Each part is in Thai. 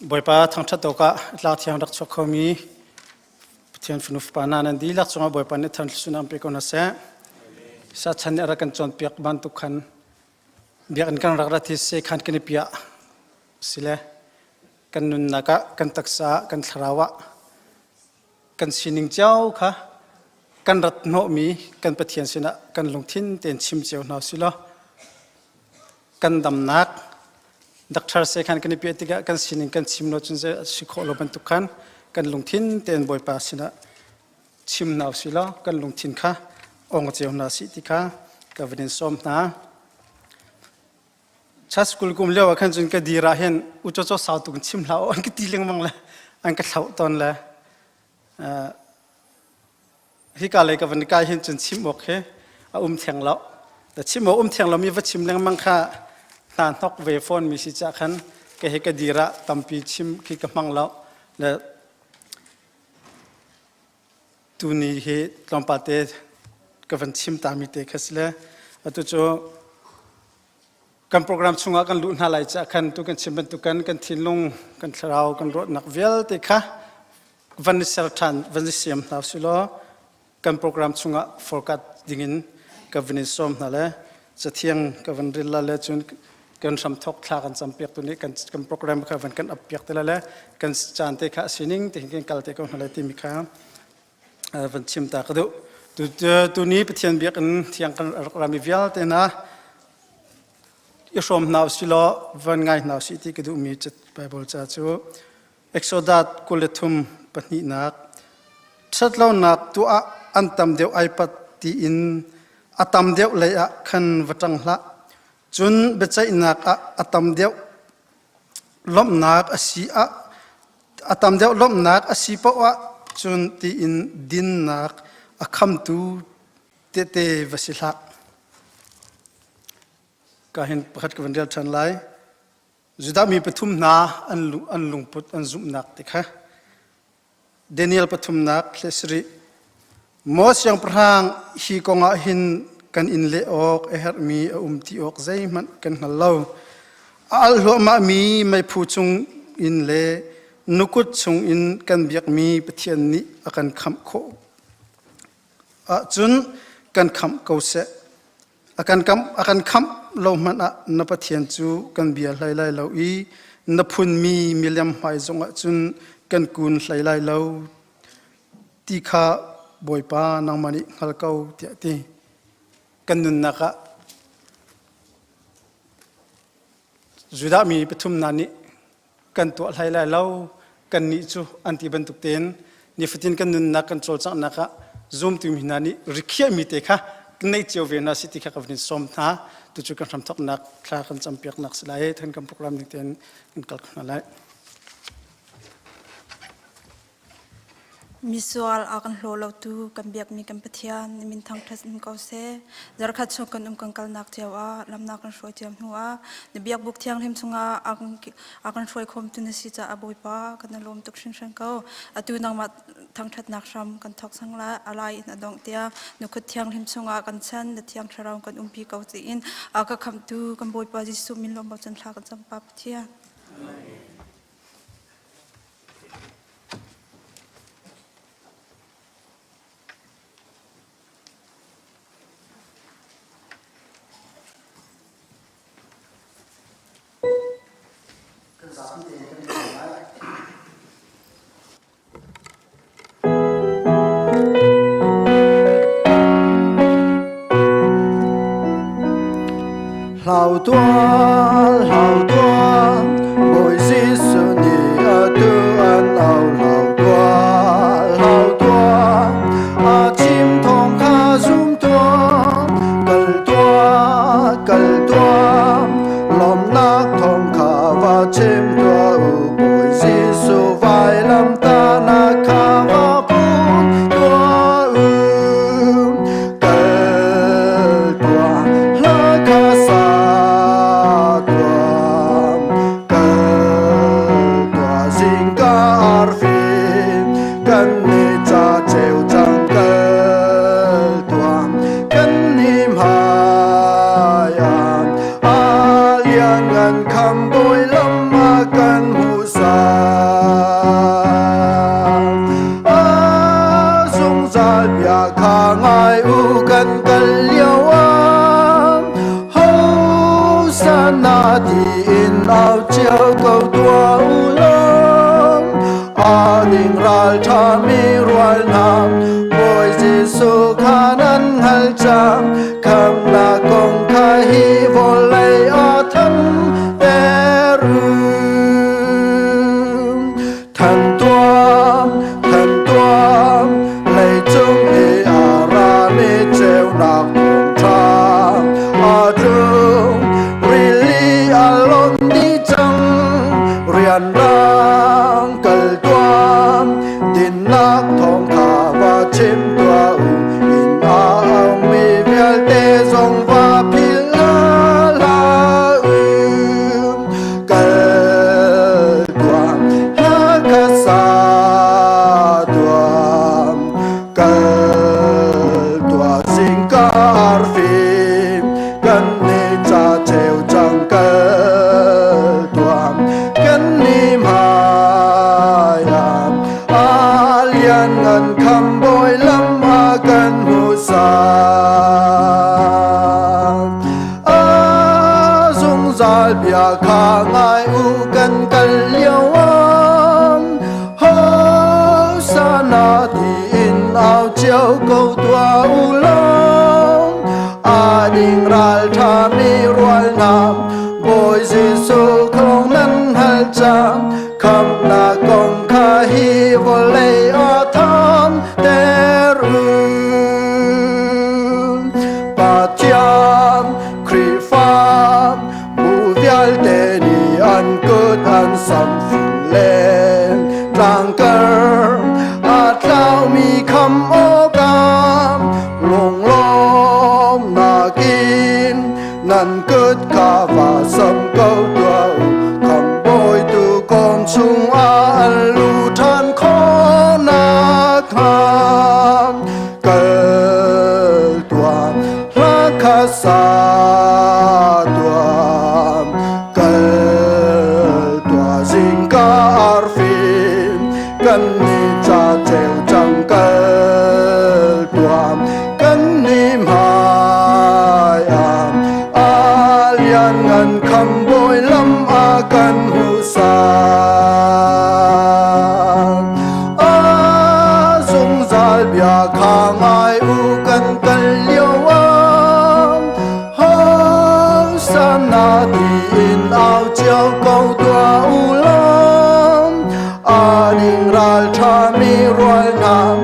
บ่อยป้าทั้งชัดตัวก็ลาที่ยังรักชกเขามีเทียนฝนุฟปานานันดีลักษณะบ่อยป้าเนี่ยทันสุนัมเปกอนเสะสัตว์ชันอะไรกันจนเปียกบ้านทุกขันเบียกันกันรักรัติเสขันกันเปียสิเลกันนุนนักกันตักษากันทราวะกันสินิงเจ้าค่ะกันรัตโนมีกันปะเทียนสินะกันลงทิ้นเตียนชิมเจ้านาสิลกันดำนักดักชาร์เซขันกันเปียติกะกันสินิงกันชิมโนจุนเซสิโคโลบันทุกขันกันลงทิ้นเตียนบ่อยป้าสินะชิมนาสิลกันลงทิ้นค่ะองค์เจ้านาสิติค่ะกับวันนี้สมนะชัสกุลกุมเลี้ยวขันจนก็ดีราเห็นอุจจาระสาวตุกชิมแล้วอันก็ตีเลี้ยงมังละอันก็เท่าตอนละที่กาเลยกับวันนี้กายเห็นจนชิมโอเคเทียงแล้วแต่ชิมเทียงเรามีวัดชิมเลี้ยงมังค่ะตานทอกเวฟอนมีสิจักขันก็เฮก็ดีระตั้มปีชิมขี้กับมังแล้วและตัวนี้เฮลองปาเตกับวันชิมตามีเตคัสเลยตัวโจกันโปรแกรมช่วงกันลุ้นหาไหลจากกันตุกันชิมเป็นตุกันกันทิ้งลงกันเรากันรถนักเวลติค่ะวันนี้เซลทันวันนี้เสียมเราสิโลกันโปรแกรมช่วงโฟกัสดิ่งกับวันนี้ส้มนั่นแหละจะเที่ยงกับวันริลลาเลจนกันสำทกทากันสัมเปียกตัวนี้กันโปรแกรมกับวันกันอับเปียกตัวละกันจานเตะขาสินิ่งติงกันกัลเตะกันอะไรที่มีค่าวันชิมตากระดูตัวนี้เป็นเทียนเบียกันเที่ยงกันรามีเวลเตนะยศมนาวสิโลวันไงนาวสิที่กระดูมีจัดไบเบิลจ้าจูเอ็กโซดัดกุลทุมปนินักชัดเล่านักตัวอันตำเดียวไอปัตตีอินอัตำเดียวเลยอะขันวัจังละจุนเบจัยนักอัตำเดียวล้มนักอสีอัตำเดียวล้มนักอสีปะจุนตีอินดินนักคำตูเตวสิละก็เห็นประคัดกับวันเดียวทันไลจุดามีปฐุมนาอันลุงพุทธอันซุมนักติค่ะเดนิเอลปฐุมนักเลสรีมอสยังพรางฮีกงหินกันอินเลออกเอฮร์มีติออกใจมันกันฮัลโลอัลหัวมามีไม่พูดจงอินเลนุกุดจงอินกันเบียกมีปะเทียนนี้อากันคำโคจุนกันคำเกาเสอากันคำเรามันนับปะเทียนจูกันเบียไล่เราอีนับพุนมีมิลยมหายจงจุนกันกุนไล่เราตีขาบอยป้านางมันฮัลเกาเตียตีกันนุนนักจุดามีปฐุมนานิกันตัวไล่เรากันนิจูอันที่บรรทุกเต็นนี่ฟิตินกันนุนนักกันโจลจังนักzoom ที่มีนานิริคียมีเตค่ะในเจ้าเวนัสิที่ข้ากับนิสมท่าตุจุกันทำทักนักคลากันจำเปียกนักสลายท่านกำโปรแกรมนี้เต็นกันกัลกันอะไรมิสวาลอากันโลลตูกันเบียกมีกันปะเทียนมินทางทัศน์เกาเซจาร์ขัดชงกันกันกัลนักเจ้าลำนักกันช่วยเจ้าหัวเนเบียกบุกเทียงหิมสุงอากันช่วยคมตุนสิจ่าอบอยป้ากันลมตุกชิงชังเกาตูนังมาทางทัศน์นักชมกันทอกสังละอะไรนัดองเตียนุขุดเทียงหิมสุงกันเช่นเทียงชราวกันปีเกาจีนก็คำตูกันบอยป้าจิสุมินลมบจันทรากันจำปาปเทีย好多好多，每时说你都安好好多好多，心痛卡rum多，更多，lòng nát痛卡哇心多，每时说vai lâm ta na卡哇不多。đi in ao chiều cầu tua u lom a ding ral tha mi rual nam boy Giêsu kha nan hal cham kham na kong kha hi volei a thân teru thần toam lấy chung đi a ra mi treo nạc mong trang a trung really alone đi chăng rian rang kal toam din nak thong kha và chim tua u in a mi vial te zong va pil la kal toam la ka sa toam kal tua sing kar phim kan ni cha treo chang kal toam kan ni mai alian ngan kham boy lam a kan hu sa a zung zal bia kha ngai u kan kal liao am ho sa na di in ao chiao câu tua u long a ding ral tha mi rual nam boy Giêsu không nan hal cham kham na kong kha hi volei a tham teru patiam kri fam bu vial te ni an kut an sam phun len tlang ker a tlau mi kham o cam long long na kin nan kut ka va sam câu tua kham boy tu con chung a lu than khó na kham kal tuam la kha sa tuam kal tua zing ka arfin kan ni cha treo chang kal tuam kan ni mai am alian ngan kham boy lam a kan hu sa a zung zal bia kha ngai u kan kal liao am ho sa na di in ao chiao câu tua u lam a ding ral tha mi rual nam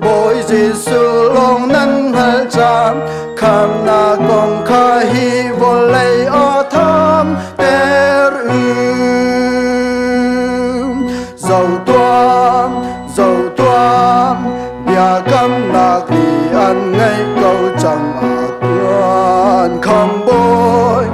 boy Giêsu long nan hal cham kham na kong kha hi volei a tham teru dầu toam bia cam nạc đi ăn ngay câu chẳng a tuan kham boy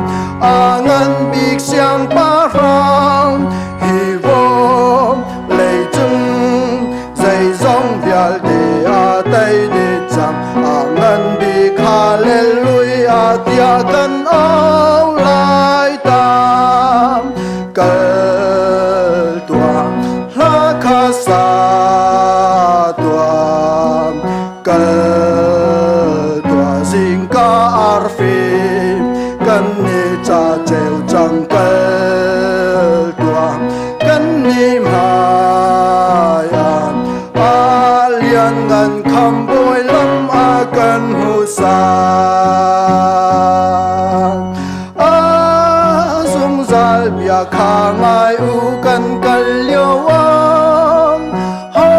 a ngan big siang pa rang hi vom lei chung dây dòng vial de a tay de chang a ngan big hallelujah tia kan au lai tam kal tuam la kha sa tuam kal tua zing ka arfin kan ni cha treo chang kal tuam kan ni mai am alian ngan kham boy lam a kan hu sa a zung zal bia kha ngai u kan kal liao am ho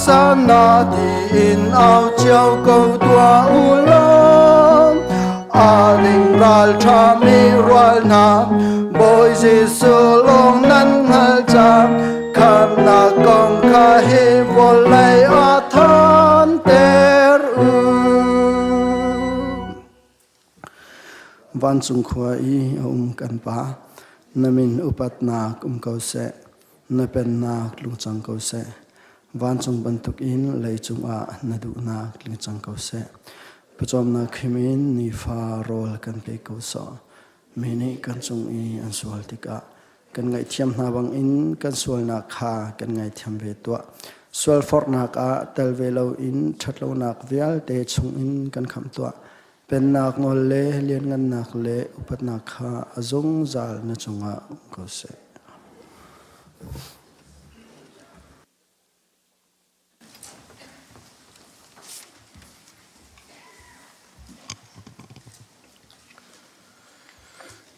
sa na di in ao chiao câu tua u long a ding ral tha mi rual nam boy Giêsu long nan hal cham kham na kong kha hi volei a than teru van chung khua i kan pa namin upat nak kau se na pen nak lung chang kau se van chung bantuk in lei chung a nadu nak lung chang kau se pachom na khimin ni fa rol kan pe kau so meni kan chung i an sual tika kan ngai thiam na bang in kan sual na kha kan ngai thiam ve to sual for na ka tel ve lo in thatlo nak vial te chung in kan kham to เป็นนักนวลเล่เลียนกันนักเล่อุปนักข้าจงจัลนจงอาก็เส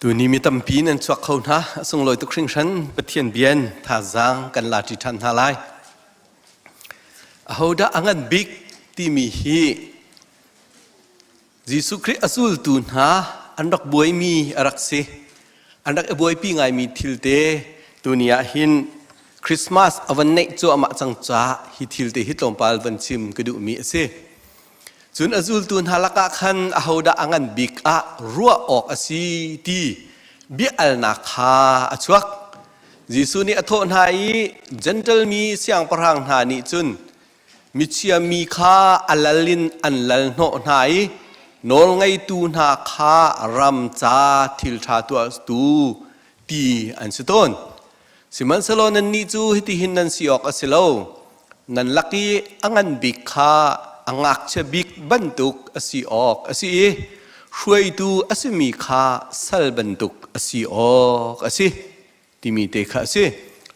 ตัวนี้มีตั้มปีนันสวักเขานะส่งลอยตุกครึ่งชั้นปะเทียนเบียนท่าจางกันลาจิทันฮาไลเอาดะอังันบิ๊กที่มีฮียิสุคริอสุลตูนฮาอันรักบวยมีอรักเซอันรักบวยปีไงมีทิลเตตัวนี้หินคริสต์มาสอวันเนกโจอามาจังจ้าฮิทิลเตฮิตลมปาลวันชิมกระดูมีเซจุนอสุลตูนฮาลักะขันเอาดะอังันบิ๊กอะรัวออกอสีตีเบียอัลนาคาอชวักยิสุนี่อโทนหายเจนเทลมีเสียงพรังหานิจุนมิเชียมีคาอัลลินอันลลโนนายนอลไงตูนาคารำจาทิลชาตัวตูตีอันสตอนสิมันสโลนันนิจูฮิติหินนันสิออกอสิโลนันลักกี้อังันบิกคาอังักเชบิกบันตุกอสิออกอสิช่วยตูอสิมีคาสัลบันตุกอสิออกอสิที่มีเตคะอสิ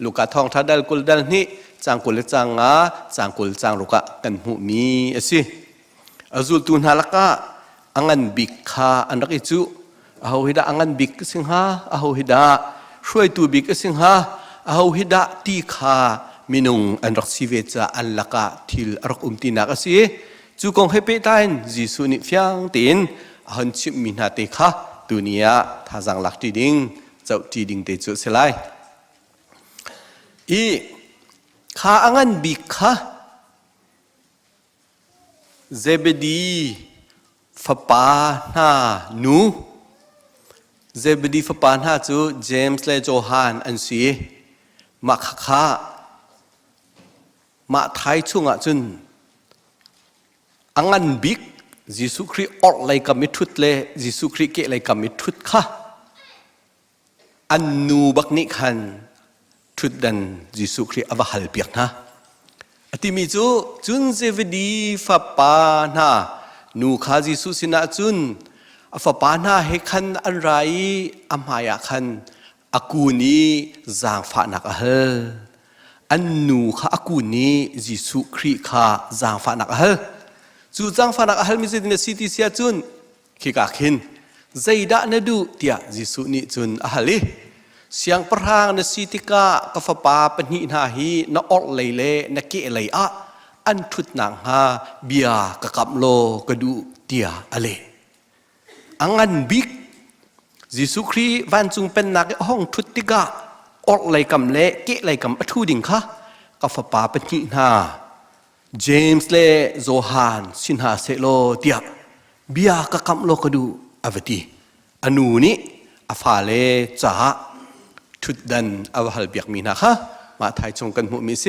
ลูกกาทองทัดดัลกุลดัลนี่จางกุลจางอาจางกุลจางลูกะกันหูมีอสิอซุลตูนฮาลักะอังันบิกคาอันรักอิจูอาหูฮิดาอังันบิกสิงหาอาหูฮิดาช่วยตูบิกสิงหาอาหูฮิดาตีคามินุงอันรักสิเวจาอันลักะทิลรักตินักอสิจูกงเฮเปตันจิสุนิฟยังตินอันชิมมินาเตคะตุนียท่าจังลักตีดิงเจ้าตีดิงเตจุเสลายอีข้าอังันบิกข้าเซเบดีฟปานานูเซเบดีฟปานาจูเจมส์และโจฮันอันซีมาข้ามาไทยชุงอ่ะจุนอังันบิกยิสุคริออดเลยกับมิทุตเลยิสุคริเกะเลยกับมิทุตข้าอันนูบักนิคันทุดดันยิสุคริอวหัลเปียกนะอติมิจูจุนเซวดีฟปานานูข้ายิสุสินะจุนฟปานาเฮคันอันไรอัมหายคันอากูนีจางฟานักเฮอันนูข้าอากูนียิสุคริข้าจางฟานักเฮจูจางฟานักเฮมิเซดินสิติเสียจุนคิกาคินใจด่านดูเตียยิสุนิจุนอาลีเสียงพระางนสิติกากับฟ้าปนินาฮีนออกเลยเลนเกะเลยอะอันทุดนางฮาเบียกกับโลกดูเตียอะไรอังันบิกยิสุครีวันจุงเป็นนักห้องทุดติกาออกเลยกำเละเกะเลยกำอทูดิงค่ะกับฟ้าปนินาเจมส์เลโจฮันสินหาเซโลเตียเบียกับโลกดูอวตีอนูนี้อฟาเลจ้าทุดดันอวหัลเบียกมีนะคะมาไทยชงกันหูมิเซ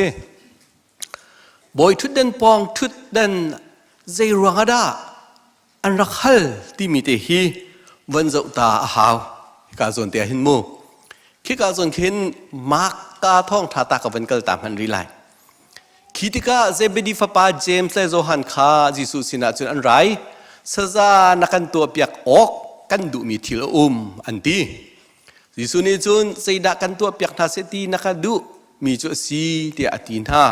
บอยทุดดันปองทุดดันเจรังดาอันรักฮัลที่มีเตฮีวันเจ้าตาอาหาวกาจนเตียหินมูคิกาจนขินมากกาท่องทาตากับวันกัลตามฮันรีไลคิดกาเซเบดีฟปาเจมส์และโจฮันคาจิสุสินาจุนอันไรสซานักันตัวเปียกออกกันดูมีทิลอันตียิสุนิจุนเสดากันตัวเปียกนาเสตีนักดูมีจุสีเตียตีนฮา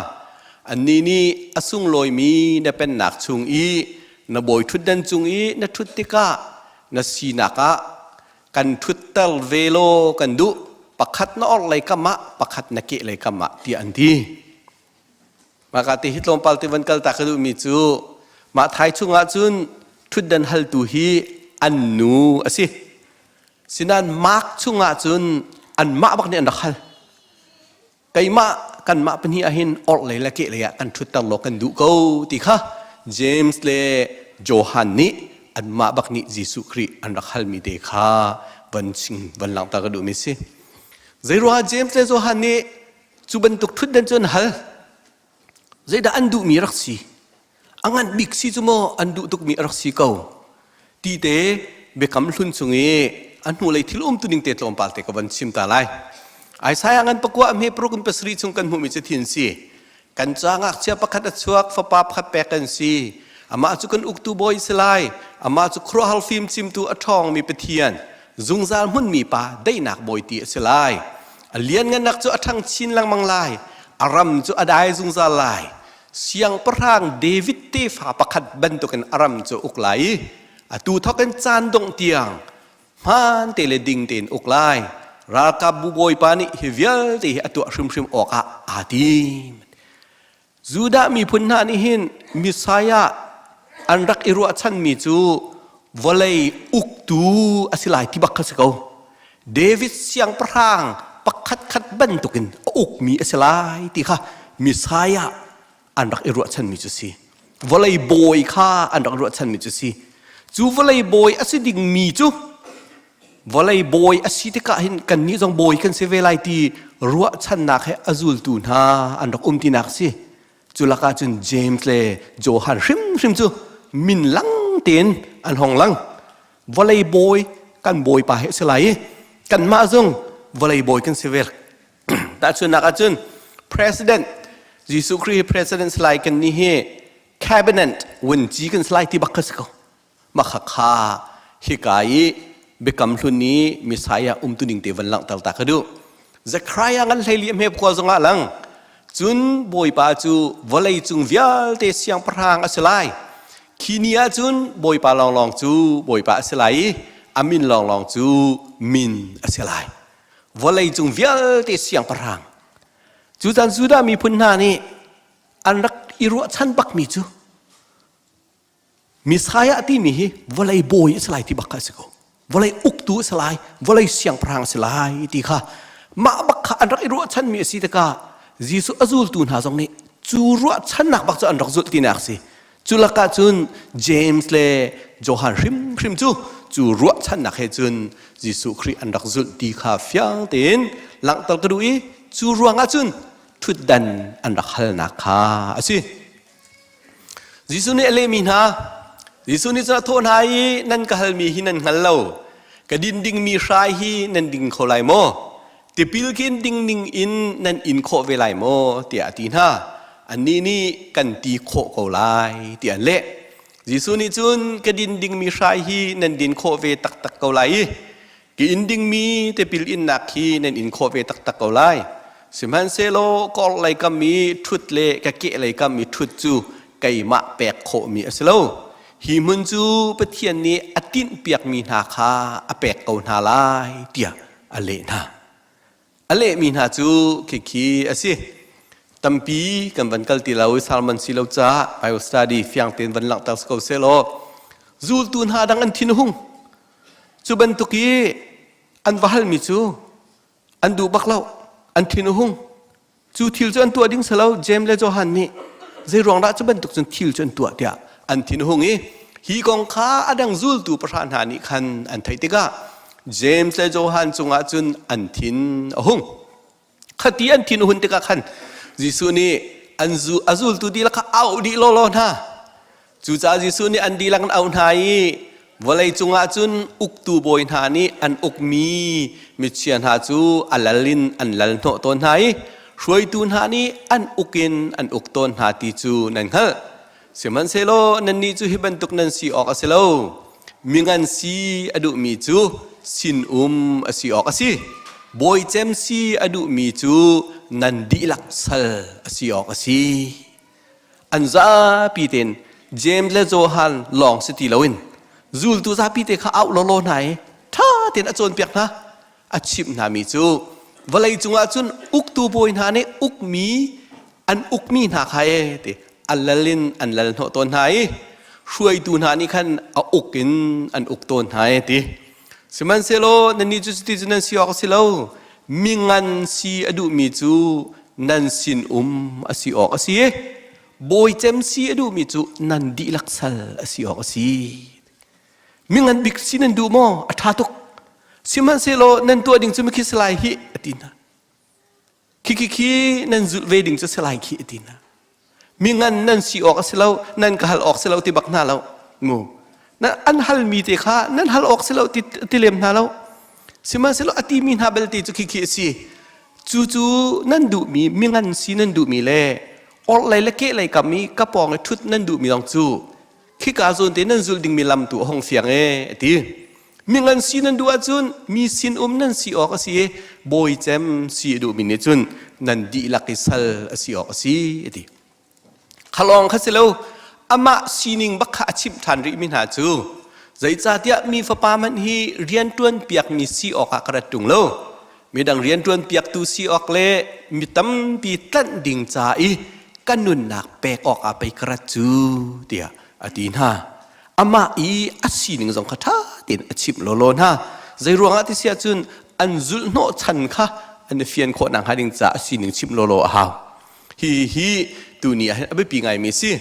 อันนี้นี่อสุงลอยมีเนเป็นนักชุงอีนบอยทุดดันจุงอีนทุดติกานสีนักกันทุดเตลเวโลกันดูปักขัดนอเลยกามะปักขัดนักเกเลยกามะที่อันที่มากาติฮิตลมปัลติวันกัลตากดูมีจูมาไทยชุงอาจุนทุดดันฮัลตูฮีอันนูอสิสินันมักชุงอาจุนอันมาบักเนี่ยอันดักฮัลไก่มากันมาเป็นฮีอาหินออกเลยละเกะเลยกันทุดตลกกันดูกูติค่ะเจมส์เลโจฮันนี่อันมาบักนี่ยิสุครีอันดักฮัลมีเดค่ะวันชิงวันหลังตากดูมิสิใจรัวเจมส์เลโจฮันนี่จูบันตุกทุดดันจนฮัลใจด่าอันดูมีรักสีอังันบิ๊กซีจุโมอันดูตุกมีรักสีเขาตีเตเบคำลุนสุงเออันหูเลยทิลตุนิงเตตลอมปาลเตกับวันชิมตาไลไอ้สายอันปะกว่าเมโปรกุนเปสรีจุงกันหูมิจทินสีกันจางอักเชียปะขัดชวกฟ้าปาพัดแปกันสี อามาจุกันอุกตูบอยสลายอามาจุครัวฮัลฟิมซิมตูอัทองมีปะเทียนจุงซาลมุนมีปาได้หนักบอยตีสลายเลียนเงินนักจุอัทังชินลังมังลายอารัมจุอดายจุงซาลายเสียงประางเดวิดเตฟาประคัดบันตุกันอารัมจุอุกไลตูทอกันจานดงเตียงมันเตเลดิงเตนอุกไลราคาบุบอยปานิเฮวิลเตอตัวชิมออกอาดีจูดามีพุนนานิหินมิสายาอันรักอิรัวชันมีจูวลัยอุกตูอสิลายที่บักขสกาวเดวิดเสียงพรางปักขัดบันตุกินอุกมีอสิลายที่ค่ะมิสายาอันรักอิรัวชันมีจูซีวลัยบอยค่ะอันรักอิรัวชันมีจูซีจูวลัยบอยอสิดิงมีจูวลัยบอยอสิติกะหินกันนี้จงบอยกันเสเวลัยที่รัวชันนักให้อจูลตูนฮาอันรักที่นักซีจุลกาจุนเจมส์เลโจฮันริมจูมินลังเตียนอันหงลังวอลเลย์บอยกันบอยป่าเฮสไลกันมาจงวอลเลย์บอยกันเซเวลแต่จุนนักจุน president ยิสุครี president สไลกันนี่เฮ cabinet วันจีกันสไลที่บักสกมาขักขาฮิกายเบกัมลุนี้มิสายาตุนิงเตวันลังตัลตากระดูจะใครยังกันเลยเลี้ยมเฮบกว่าจงลังจุนบอยปาจูวลัยจุงวิลเตเสียงพรางอสไลคีนียจุนบอยปาลองจูบอยปาอสไลอามินลองจูมินอสไลวลัยจุงวิลเตเสียงพรางจูจันจูดามีพุนนานี่อันรักอิรัวชันบักมีจูมิสายาที่มีวลัยบอยอสไลที่บักสกวลัยอุกตูอสไลวลัยเสียงพรางอสไลที่ค่ะมาบักอันรักอิรัวชันมีสิตกายิสุอจูลตูนหาจงนี้จูรัวฉันนักบักจะอันรักจุดที่นักสิจุลกาจุนเจมส์เลโจฮันริมจูรัวฉันนักให้จุนยิสุคริอันรักจุดที่ข้าฟยังเต็นหลังตะกระดูอีจูรัวงาจุนทุดดันอันรักฮัลนักข้าสิยิสุนี่เอเลมินายิสุนี่จะโทนหายนั่นก็ฮัลมีหินันฮัลโลกระดินดิ่งมีชายฮีนั่นดิ่งเขาไลโมที่พิลกินดิ่งนิ่งอินนั่นอินโคเวลัยโมเตียตีน่าอันนี้นี่กันตีโคเกาไลเตียเละยิสุนิจุนกระดินดิ่งมีชายฮีนั่นดินโคเวตักเกาไลกินดิ่งมีที่พิลอินนักฮีนั่นอินโคเวตักเกาไลสิมันเซโลก็ไลก็มีทุดเละกะเกะไลก็มีทุดจูไก่มะแปกโคมีอสโลหิมุนจูปะเทียนนี้อตินเปียกมีนาคาอแปกเกานาไลเตียอเลนาอเลมีนาจูคีอสิตัมปีกันวันกัลติลาวซาลมันซิลาวจ้าไปอุสตาดีฟิยังเต็นวันหลังตักสกอเซโลจูลตุนหาดังอันทินหุงจูบันตุกีอันวาฮัลมิจูอันดูบักเล่าอันทินหุงจูทิลจนตัวดิ้งสลาวเจมเลโจฮันนี่เจรองรัจูบันตุกจนทิลจนตัวเดียอันทินหุงฮีกองข้าอดังจูลตูประธานหานิคันอันไทติกาเจมส์และโจฮันจงอาจุนอันทินหุงขตีอันทินหุนติกาขันยิสุนีอันจูอาจูลตูดีละข้าเอาดีโลโลนะจูจ้ายิสุนีอันดีลังเอาหนายวลัยจงอาจุนอุกตูบอยนานีอันอุกมีมิเชียนหาจูอัลลินอันลันโนตนหายช่วยตูนหานีอันอุกินอันอุกตนหาติจูนั่นฮะเสมันเซโลนันนี่จูฮิบันตุกนันซีออกเซโลมิงันซีอดุมีจูสินอสิออกสิบอยเจมซีอดุมีจูนันดีลักซัลอสิออกสิอันซาปีเตนเจมส์และโจฮันลองสติลาวินจูลตูซาปีเตข้าเอาโลโลไหนท่าเตนอจนเปียกนะอาชิบนามีจูวลัยจุงอาจุนอุกตูบอยนาเนอุกมีอันอุกมีนาใครเตอัลลินอันลันโนตนไหนช่วยตูนานี่ขันเอาอุกินอันอุกตนไหนเตสมันเซโลนันนี่จุดที่จุนันซีออกเซโลมิงันซีอดุมีจูนันสินอสิออกสิบอยเจมซีอดุมีจูนันดีลักซัลอสิออกสิมิงันบิกซีนันดูโมอัฐาตุกสมันเซโลนันตัวดิ่งจุมคิสลายฮิอตินะคีนันจุดเวดิ่งจุสลายฮิอตินะมิงันนันซีออกเซโลนันกหัลออกเซโลที่บักนาเรางูนั่นอันฮัลมีเตค่ะนั่นฮัลออกเสลาติเลมนาเราสิมาเสลาอติมินฮาเบลติจุคิสิจูนั่นดูมีมิงันซีนั่นดูมีเล่ออกไหลละเกะไหลกับมีกระปองทุดนั่นดูมีลองจู ขี้กาจุนตีนั่นจุลดิ่งมีลำตัวห้องเสียงตีมีเงินสีนั่นดูจุนมีสินนั่นสีออกสีบอยเจมสีดูมินิจุนนั่นดีลักอิสัลสีออกสีตีขลองข้าเสลวอามาสีนิงบักขาชิมทันริมินหาจูใจจ่าเดียมีฟ้าปามันฮีเรียนตวนเปียกมีสีออกกระตุงโลมีดังเรียนตวนเปียกตูสีออกเล่มีตั้มปีตันดิ่งจ่าอีกันนุนนักแปกออกไปกระจูเดียอดีนฮะอามาอีอัสีนิงสองคาถาตินชิมโลโลนะใจรวงอาทิเสียจุนอันจุลโนชันค่ะอันเฟียนโคนังหาดิ่งจ่าสีนิงชิมโลโลฮาวฮีตัวนี้อันไม่ปีไงมีสิ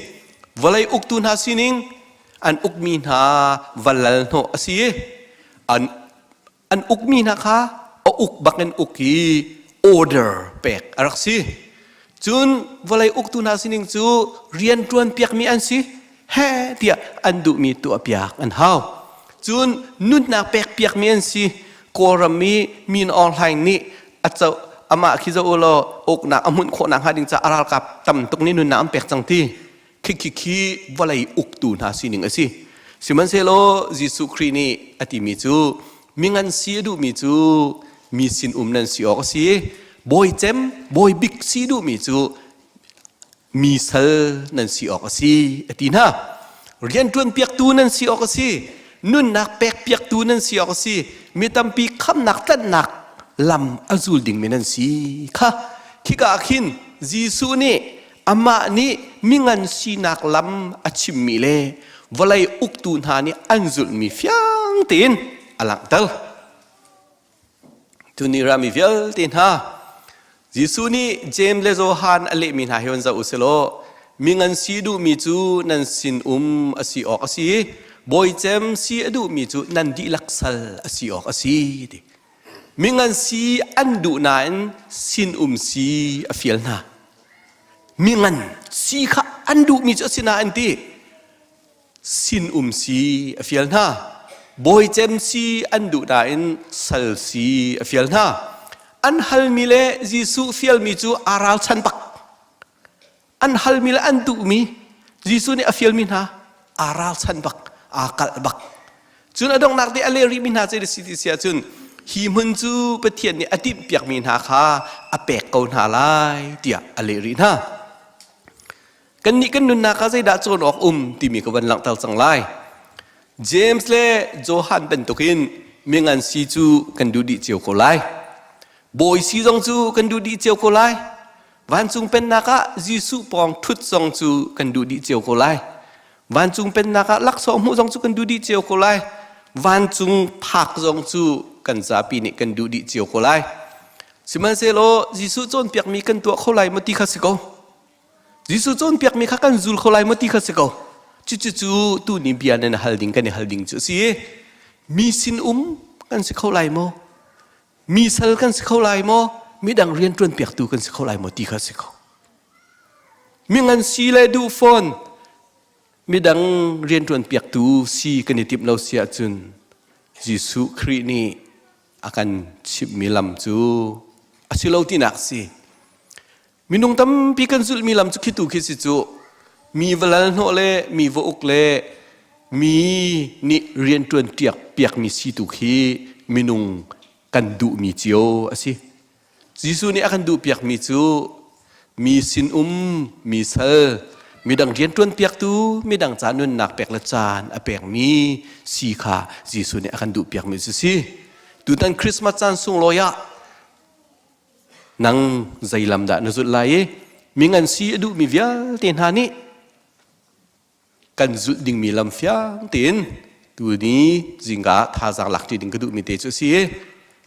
วลัยอุกตุนหาสีนิงอันอุกมีนาวัลลโนอาศีอันอุกมีนาค่ะอุกบักเงินอุกฮีออเดอร์เปกรักสิจุนวลัยอุกตุนาสินิงจูเรียนตวนเปียกมีอันสิเฮ้เดียอันดูมีตัวเปียกอันฮาวจุนนุ่นนักเปียกมีอันสิโกรมีนออนไลน์นี่อาจจะอามาคิดจะโอโลอกนักอมุนโคนักหาดิงจะอารากับตำตรงนี้นุ่นนักเปียกจังที่คิวลัยอุกตุนาสินิงอันสิสิมันเซโลยิสุครีนี่อติมีจูมีงันสีดูมีจูมีสินนันสีออกสิบอยเจมบอยบิ๊กสีดูมีจูมีเซลนันสีออกสิตีน่าเรียนจวนเปียกตูนันสีออกสินุ่นนักเปียกตูนันสีออกสิมีตั้มปีคำนักตันนักลำอจูลดิ่งมีนันสีค่ะคิกาคินจีซูนี่อามานี่มีงันสีนักลำอชิมมีเล่วลัยอุกตูนหานี่อันจุลมีฟียงตีนอลังเตลทุนีรามีเวลตินฮะยิสุนีเจมเลโซฮันอเลมินหาเฮวันซาอุเซโลมีเงินสีดูมีจูนันสินอสีออกอสีบอยเจมสีดูมีจูนันดีลักซัลอสีออกอสีมีเงินสีอันดูนันสินสีอฟิลนามีเงินสีข้าอันดูมีจูสินาอันตีสินสีอฟิลนาบอยเจมซีอันดูดาอินสัลซีฟิลนาอันฮัลมิเลจิสุฟิลมิจูอาราลชันปักอันฮัลมิเลอันดูมีจิสุนี่ฟิลมินาอาราลชันปักอากาลปักจุนอดงนักเดอเลริมินาเจดิสิติเสียจุนฮีมุนจูเปเทียนนี่อดิบเปียกมินาค่ะอเปกเกาหนาไลเดียอเลรินากันนี่กันนุนนาคาใจด่าโจนออกที่มีกวันหลังเตาสังไลเจมส์เล่โจฮันเป็นตุกินมีงานซีจูกันดูดีเจียวโคไลบอยซีจงจูกันดูดีเจียวโคไลวันจุงเป็นนักจิสุปองทุดจงจูกันดูดีเจียวโคไลวันจุงเป็นนักลักสองหูจงจูกันดูดีเจียวโคไลวันจุงผักจงจูกันซาปีนี่กันดูดีเจียวโคไลสิมันเซโลจิสุจนเปียกมีกันตัวโคไลมติคาสิโกจิสุจนเปียกมีกันจุลโคไลมติคาสิโกจู่ตู้นิบยานันฮัลดิงกันฮัลดิงจู่สิมีสินกันสิเข้าไลโมมีเซลกันสิเข้าไลโมมีดังเรียนจวนเปียกตูกันสิเข้าไลโมตีกันสิเข้ามีงันสีเลดูฟอนมีดังเรียนจวนเปียกตูสีกันติบเราเสียจุนยิสุครีนี่อาการชิบมีลำจูอาศิเราที่นักสิมีนุ่งตั้มปีกันสุดมีลำจูคิดตูคิดสิจูมีเวลาโนเลมีวอกเลมีนี่เรียนจวนเปียกมีสีตุขีมีนุงกันดูมีเจียวสิจิสุนี่อากันดูเปียกมีจูมีสินมีเซลมีดังเรียนจวนเปียกตูมีดังจานุนหนักเปียกละจานอเปียกมีสีขาจิสุนี่อากันดูเปียกมีจูสิดูดังคริสต์มาสจานสุงลอยะนังใจลำดานสุดไลมีเงินสีดูมีเวียเตียนหานี่กันจุดดิ่งมีลำเฟียงตีนตัวนี้จิงกะท่าจากหลักที่ดิ่งกระดูมีเตจุสี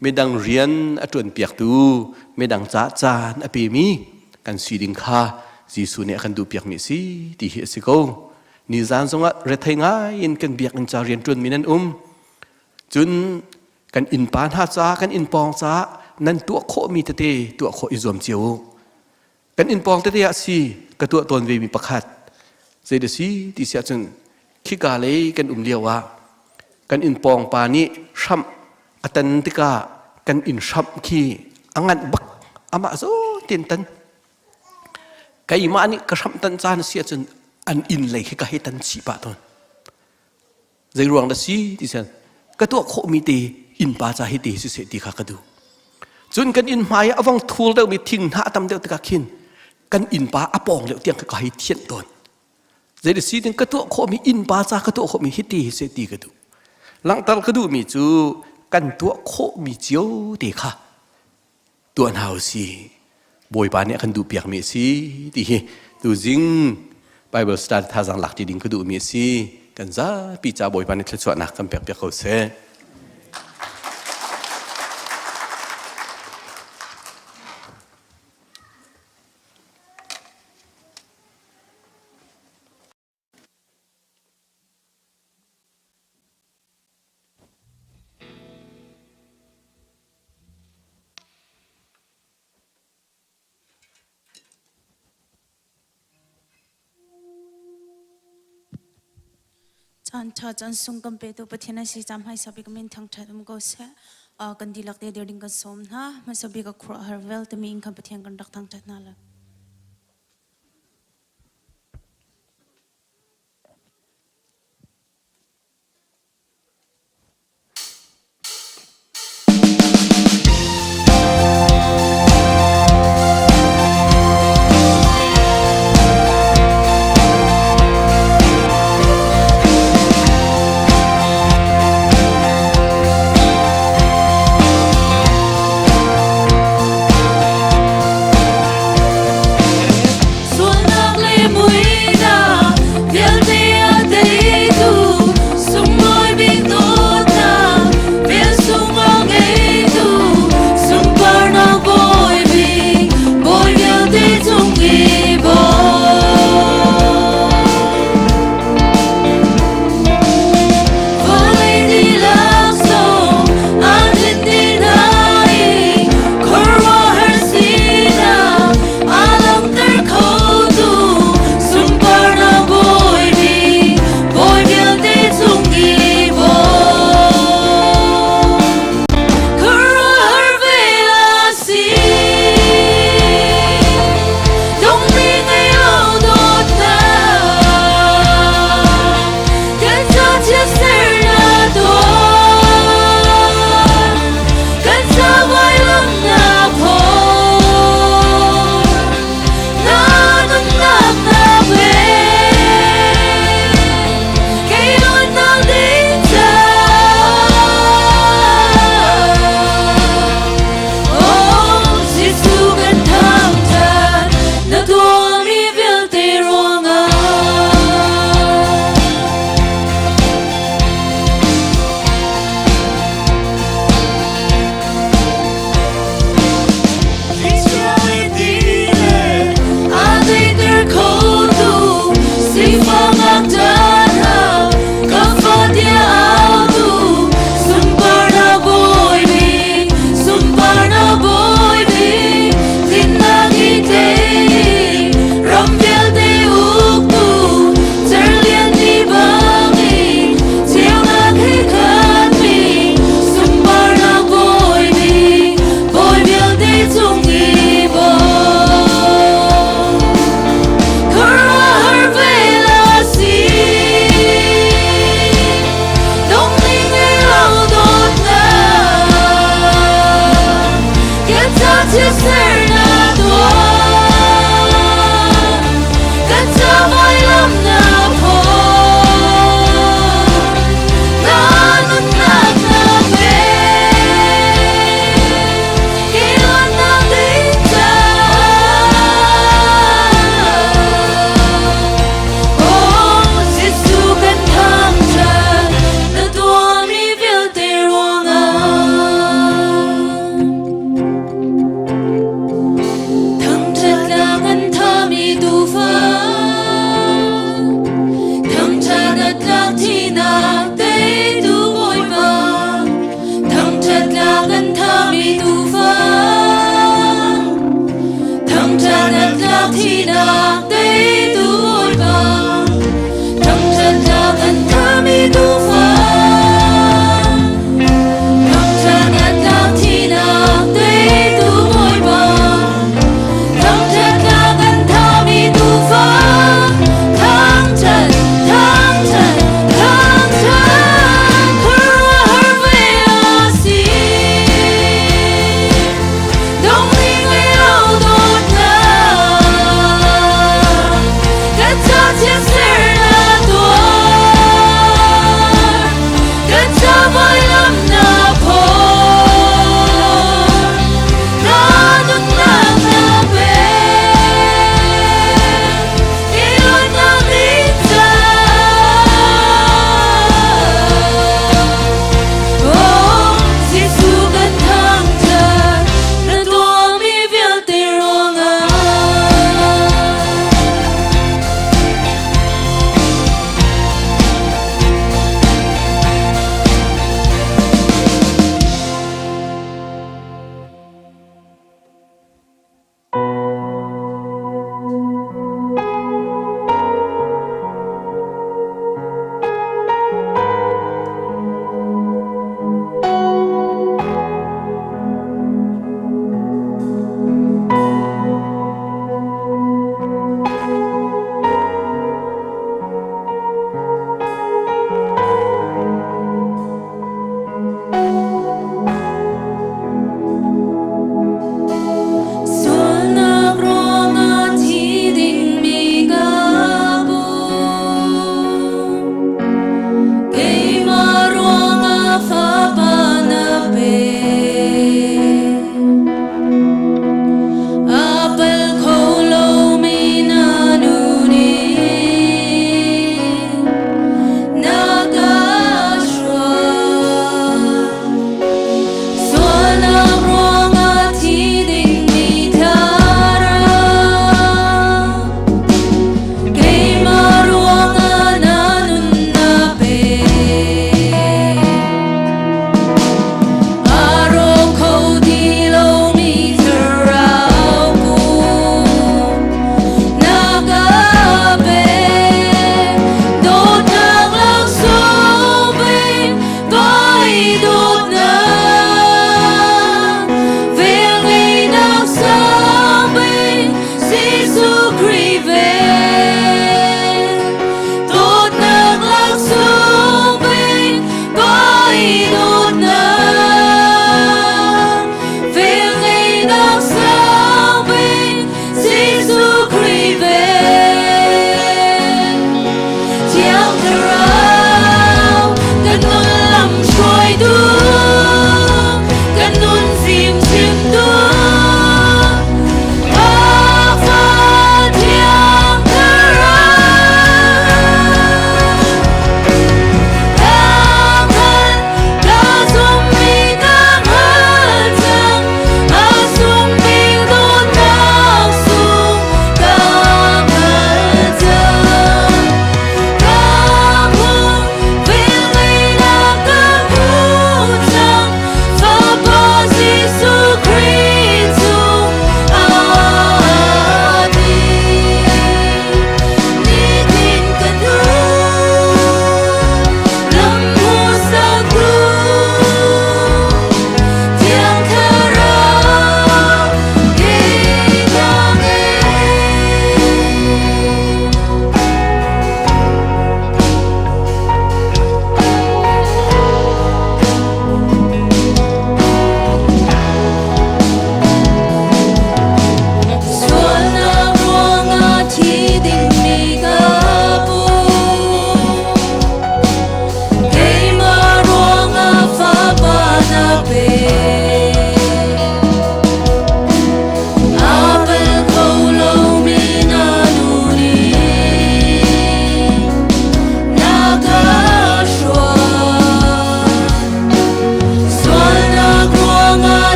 ไม่ดังเรียนอจวนเปียกตูไม่ดังจ้าจานอเปมีกันสีดิ่งข้าจีสุเนี่ยกันดูเปียกมีสีที่เหี้ยสิโกนิจานทรงะเรทัยง่ายอินกันเบียกอินจาเรียนจวนมีนั่นจุนกันอินปานหาจ้ากันอินปองจ้านั่นตัวโคมีเตตัวโคอิจอมเจียวกันอินปองเตสิกระตัวตนเวมีประคัดเจดสีที่เสียจนคิกาเลยกันเลียวว่ากันอินปองปานี้ช้ำอัตันติกากันอินช้ำขี้อังันบักอามาโซเตียนตันไก่มานี่กระช้ำตันจานเสียจนอันอินเลยคิกาให้ตันสีปะตน ใจรวงละสิที่ฉันก็ตัวโคมีตีอินปาจาฮิตีสุเสติข้าก็ดูจนกันอินหมายอวังทูลเดียวมีทิ้งหาตำเดียวตะกินกันอินปาอปองเดียวเตียงก็ให้เทียนตนใจละสิถึงก็ตัวโคมีอินปาจาก็ตัวโคมีฮิตีเสติก็ดูหลังตลก็ดูมีจูกันตัวโคมีเจียวตีข้าตัวหนาวสิบอยปานเนี่ยคันดูเปียกมีสิที่ดูจริงไบเบิลสตาร์ท่าจังหลักที่ดิ้งก็ดูมีสิกันจ้าปีจ่าบอยปานเนี่ยทศวรรษนักกันเปียกเปียกเขาเสจันทร์จันทร์ส่งกันไปตัวประเทศนั้นสิจำให้สบิกมินทั้งทัดมก็เสียกันดีลักเดียดิ้งกันสมนะมันสบิกครัวฮาร์เวลแต่มีอินคัมประเทศกันรักทั้งทัดนั่นแหละ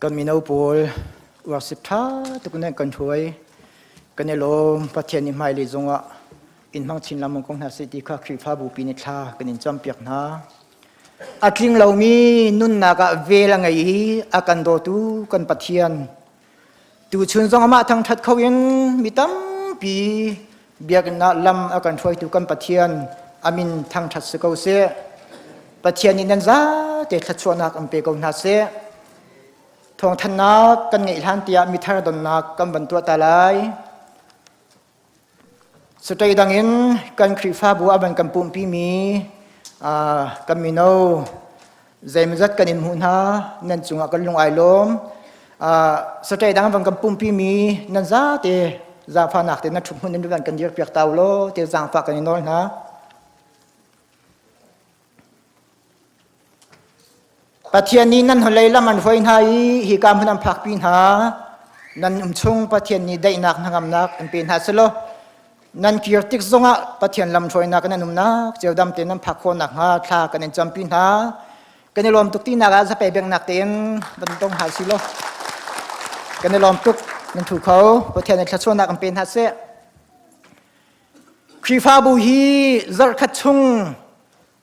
กันมีนเอาปูลว่าสิบท้าตุกนั้นกันช่วยกันในลมประเทศนิมายลิจงอ่ะอินมังชินลำมงคงนาสิติข้าครีฟ้าบูปีนิชากันอินจำเปียกนาอาทิงเรามีนุ่นนากะเวลังไงอากันโดตุกันประเทียนตูชุนจงอามาทางทัดเขาเองมีตั้มปีเบียกันนาลำอากันช่วยตุกันประเทียนอามินทางทัดสกาวเสประเทียนนินันซาเตทัดชวนักอันเปกาวนาเสทองธนักกันไงทันเตียมิทาร์ดนักกันบรรทุกตาลายสุดท้ายดังอินกันครีฟ้าบัวบันกันปุ่มปีมีกันมีโนใจมันจัดกันอินหุ่นฮะนั่นจุงกันลงไอลมสุดท้ายดังบันกันปุ่มปีมีนั่นซาเตจางฟ้าหนักเตนัดชุมหุ่นนั่นด้วยกันเดียร์เปียกเตาโลเตจางฟ้ากันอินน้อยนะประเทศนี้นั่นอะไรละมันไฟไหนฮิกามพนันพักปีนหานั่นชงประเทศนี้ได้นักนักนักอันเป็นหาสโลนั่นเกียรติกซงะประเทศลำช่วยนักนั่นนักเจ้าดำเต็นนั้นพักคนนักหาทากันจำปีนหากันในลมตุกที่นักจะไปเบียงนักเต็นมันต้องหาสิโลกันในลมตุกนั่นถูกเขาประเทศในชาชนนักอันเป็นหาเสครีฟ้าบุฮีจัดขัดชง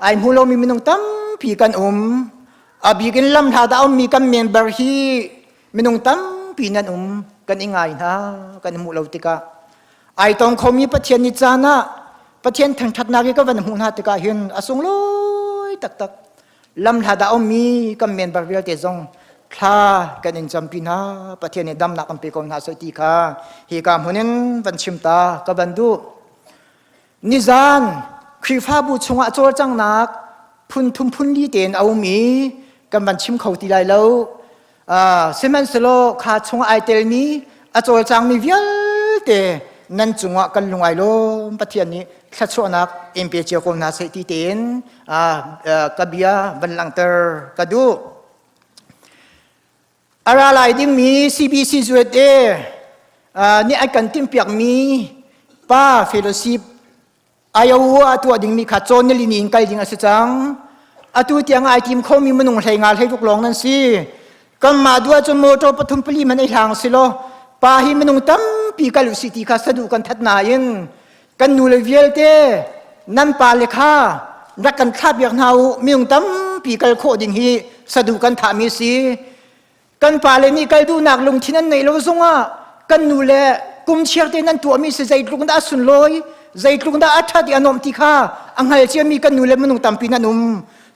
ไอ้หูเรามีมินงตั้มผีกัน abi kin lam tha da mi kam member hi minung tam pinan kan ingai na kan mu lo tika ai tong khomi pathian ni chana pathian thang that na ki ka van hu na tika hin asung loi tak tak lam tha da mi kam member vel te zong kha kan in champina pathian ni dam na kam pe ko na so ti kha hi kam hunin van chimta ka bandu nizan khrifa bu chunga chor chang nak phun thum phun li ten au mi kan ban chim khau ti lai lo semen selo kha chunga ai tel mi a chor chang mi vial te nan chunga kan lungai lo pathian ni thla chonak empe che ko na se ti ten kabia ban lang ter kadu ara lai ding mi cbc zuet e ni ai kan tim piak mi pa fellowship ayawa tu ading mi kha chon ni ning kal ding asachang atu tiang ai tim khomi manung hlai ngal hai ruk long nan si kam ma dua chon motor pathum pali man ai hlang silo pa hi manung tam pi kalu city kha sadu kan that na yin kan nu le vial te nan pa le kha rak kan kha biak nau miung tam pi kal kho ding hi sadu kan tha mi si kan pa le ni kal du nak lung thinan nei lo zonga kan nu le kum chiak te nan tu mi se zai tlung da sun loi zai tlung da atha di anom ti kha anghal che mi kan nu le manung tam pi na num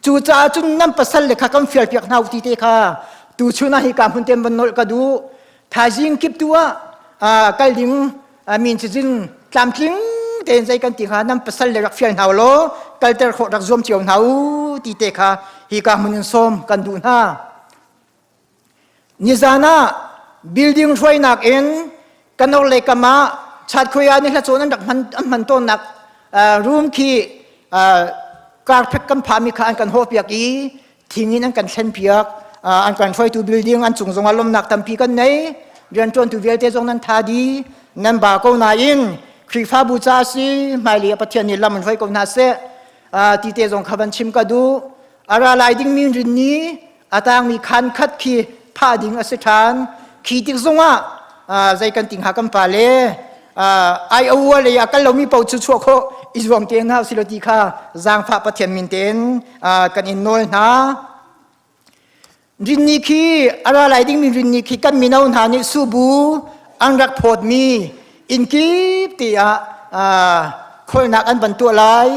chu cha chun nam pasal le kha kam fial piak nau ti te kha tu chuna hi kam hun tem ban nol ka du tha jing kip tua kal ding min chijin tlam tling ten zai kan ti kha nam pasal le rak fial nau lo kal ter kho rak zom chiao nau ti te kha hi ka mun som kan du na nizana building roi nak en kanor le kama chat khoya ni hla chon dak man ton nak room ki carpet kam phami kha an kan ho piak i thingin an kan thlen piak an kan roi tu building an chung zong alom nak tampi kan nei rian ton tu velte zong nan tha di nan ba ko na in khrifa bu cha si mai li pathian ni lam roi ko na se ti te zong khaban chim ka du ara lai ding min rin ni atang mi khan khat khi pha ding ase than khi tik zonga zai kan ting ha kam pa le ai awa le ya kal lo mi pau chu chu kho izwang te na siloti kha zang pha pathian min ten kan in nol na rin ni khi ara lai ding mi rin ni khi kan mi nau na ni su bu ang rak phot mi in ki ti khol nak an ban tu lai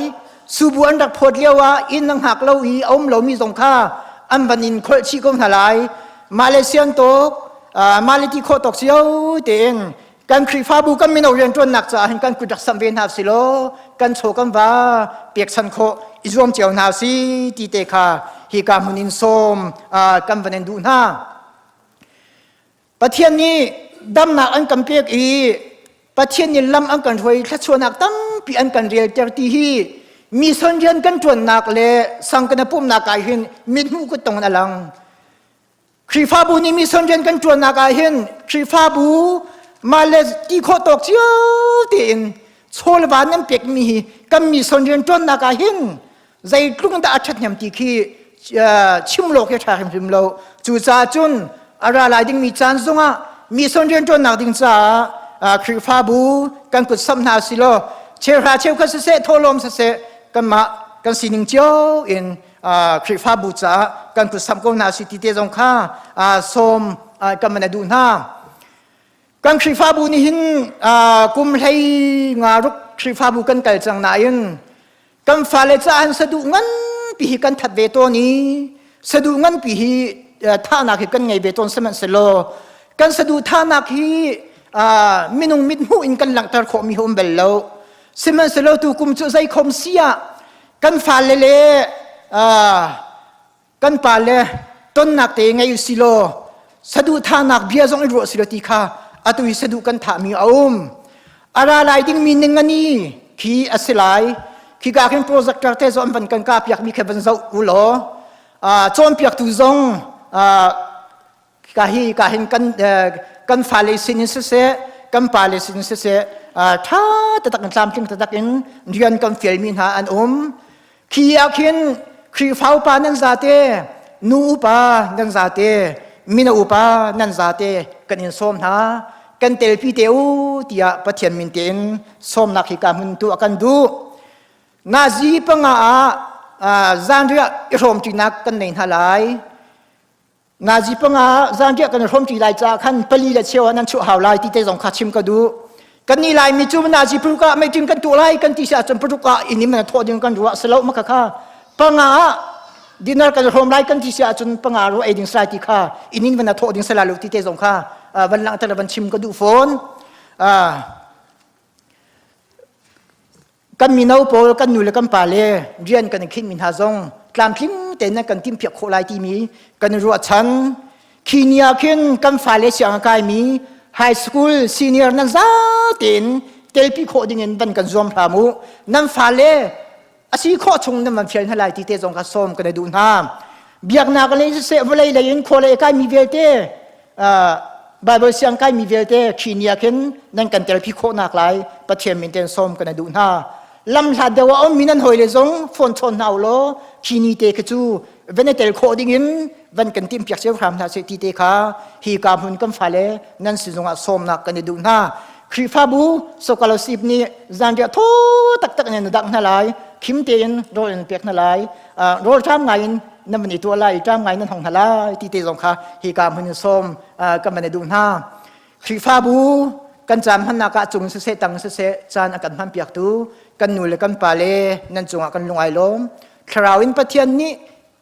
su bu an rak phot lewa in nang hak lo i om lo mi zong kha an ban in khol chi kom na lai Malaysian tok Maliti kho tok siau ten kan khrifa bu kan mino rian ton nak cha han kan kudak samven haf silo kan cho kan ba pek san kho izom chiao na si ti te kha hi ka munin som kan banen du na pathian ni dam nak an kam pek i pathian ni lam an kan roi thla chuanak tam pi an kan riel ter ti hi mi son rian kan ton nak le sang kan pum na kai hin mit mu ko tong alang khrifa bu ni mi son ren kan chuan na ka hin khrifa bu ma le ti kho tok chiu tin chol ban nam pek mi kam mi son ren chuan na ka hin zai tlung da achat nyam ti khi chim lo ke tha him lo chu cha chun ara lai ding mi chan zonga mi son ren chuan na ding cha khrifa bu kan kut sam na silo che ra che ka se tholom se kan ma kan sining chiu in khrifa bu cha kan ku sam ko na si ti te jong kha som kan man du na kan khrifa bu ni hin kum hlei nga ruk khrifa bu kan kal chang na yin kan fa le cha an sadu ngan pi hi kan that ve to ni sadu ngan pi hi tha na ki kan ngai be ton seman selo kan sadu tha na ki minung mit mu in kan lang tar kho mi hom bel lo seman selo tu kum chu zai khom sia kan fa le le kan pa le ton nak te ngai silo sadu tha nak bia zong i ro silo ti kha atui sadu kan tha mi ara lai ding mi ning ani khi asilai khi ga kin projector te zom ban kan ka piak mi khe ban zau u lo chom piak tu zong ka hin kan fa le sin se kan pa le sin se tha ta tak lam ting ta tak in rian kan fiel min ha an khi akin khri phau pa nan zate nu pa nan zate mina upa nan zate kan in som na kan tel pi teu tia pathian min ten som na khi ka mun tu akan du na ji panga zanria rom ti nak kan nei halai งาจีปงาจางเดียกันรวมจีไลจากขันปลีและเชียวนั้นชั่วหาวไลที่เตจงขาชิมก็ดูกันนี่ไลมีจูมันนาจีปรุกะไม่จึงกันตัวไลกันที่เสียจนปรุกะอินนี่มันทอดยังกันรัวสลาวมักค่ะปงาดินาร์กันรวมไลกันที่เสียจนปงารัวเอดิงสไลที่ค่ะอินนี่มันทอดยังสลาลุที่เตจงค่ะวันหลังแต่ละวันชิมก็ดูโฟนกันมีน้าโปกันนูเลกันปาเลเรียนกันขินมินหาจงกลามพิมแต่นั่นกันทิมเพียกโคไลที่มีกันรัวชันขีเนียขึ้นกันฟาเลเสียงกายมีไฮสคูลซีเนียร์นั่นซาตินเทลปีโคดิ้งเงินบันกันจอมพรามุนั่นฟาเลอาศัยข้อชงนั่นมันเพียงเท่าไรที่เตจงกันส้มกันดูน้ำเบียกนักเลยเสียเวลาเลยยินโคเลยกายมีเวลเตบาเบลเสียงกายมีเวลเตขีเนียขึ้นนั่นกันเทลปีโคนักไลปะเทียมมินเตนส้มกันดูน้ำลำหลัดเดียวมินันหอยเลยจงฝนชนเอาโลขีนีเตกจูเวนเตลโคดิ้งอินวันกันทิมเปียกเสียพรามนาเสติเตคาฮีกามุนกัมฟาเลนั่นสิจงอาสมนักกันดูหน้าครีฟาบูสกาลสิบนี้จันเดียโทตักตักเนี่ยดักนาลายคิมเตนโรลเปียกนาลายโรลทำไงนั่นมันอีตัวไรทำไงนั่นของนาลายติเตจงคาฮีกามุนสมกันมันดูหน้าครีฟาบูกันจำหันนักจุงเสตังเสจานอากันพันเปียกตูกันนูเลกันปาเลนั่นจงอากันลงไอลมคราวอินปะเทียนนี้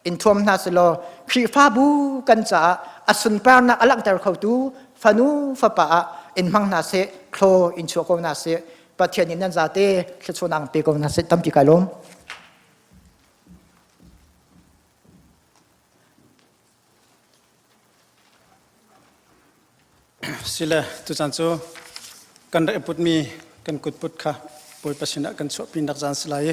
อินทวมนาสโลครีฟาบูกันจ่าอสุนปานักอลังแต่เขาตูฟานูฟาปะอินมังนาเซโคลอินชัวโกนาเซปะเทียนนี้นั่นจ่าเตเชชนังเปโกนาเซตั้มปีกายลมสิละตุจันโจกันได้ปุตมีกันกุดปุตค่ะป่วยปัสสินะกันสวปินักจานสลาย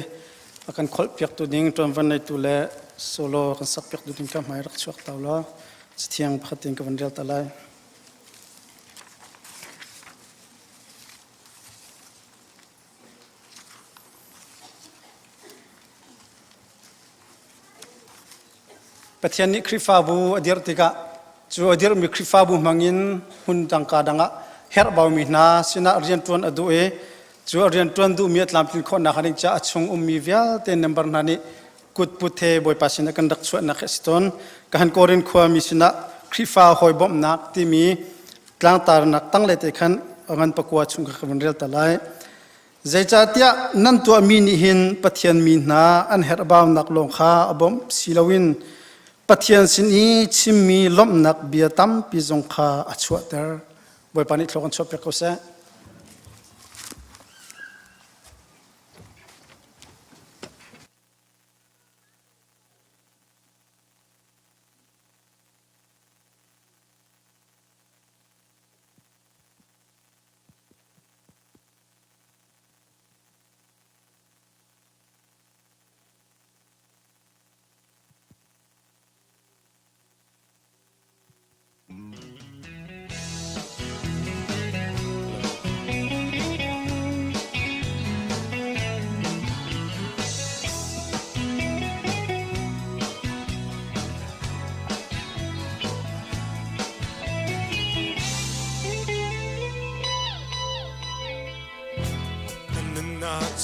akan khol piak tu ding tuam van nei tu le solo kan sak piak tu ding ka mai rak chuak taw la thiang phating ka van rel talai pathian ni khrifa bu adir tika chu adir mi khrifa bu mangin hun tangka danga her baw mi na sina rian tuan adu e chu rian tuan du miat lam pin kho na haning cha achung mi vial te number nani kut puthe boy pasina kan dak chu na kheston kan korin khwa mi sina khrifa hoi bom nak ti mi tlang tar nak tang le te khan angan pakwa chung ka kan rel talai zaicha tia nan tu mi ni hin pathian mi na an her baw nak long kha abom silawin pathian sin i chimmi lom nak bia tam pi zong kha achwa ter boy pani thlokan chop pe ko sa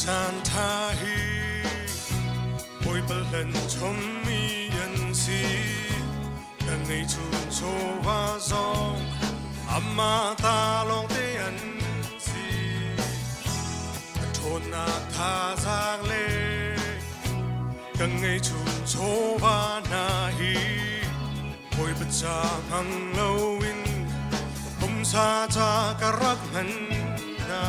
Chan tha hi boy balan chom mi yan si kan nei chun cho wa zong amma ta long te an si thon na tha sang le kan nei chun cho wa na hi boy ba cha mang lo in bum sa cha ka rak man na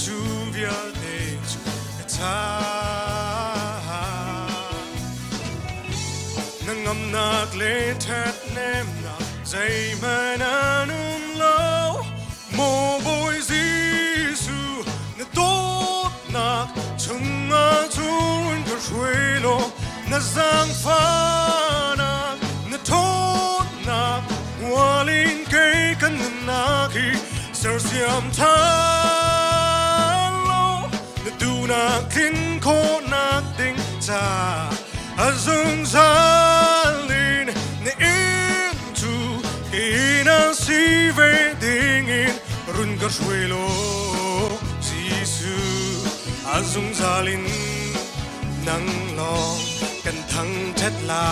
chu bia de chu ta nangam nak le that nem na zai mananum lo mo boy jisu na tot nak chunga chun ka shwelo na zang fa na tot nak walin ke kan na ki ser siam ta na kin ko na ding ta azung zalin ne into ina si ve ding in run ka shwelo jisu azung zalin nang lo kan thang chat la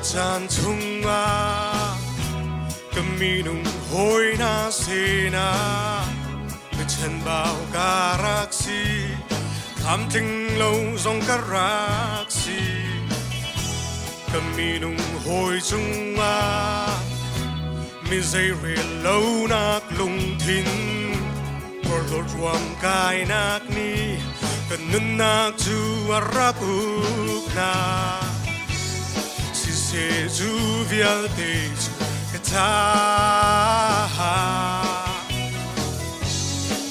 chan chunga kaminung hoi na sena chen bao garaxi tham ting lâu dòng garaxi kaminung hoi chunga mi dây re lâu nak lung thin por lo ruam kai nak ni kanun nak chu arakuk na si se chu vial te chu kata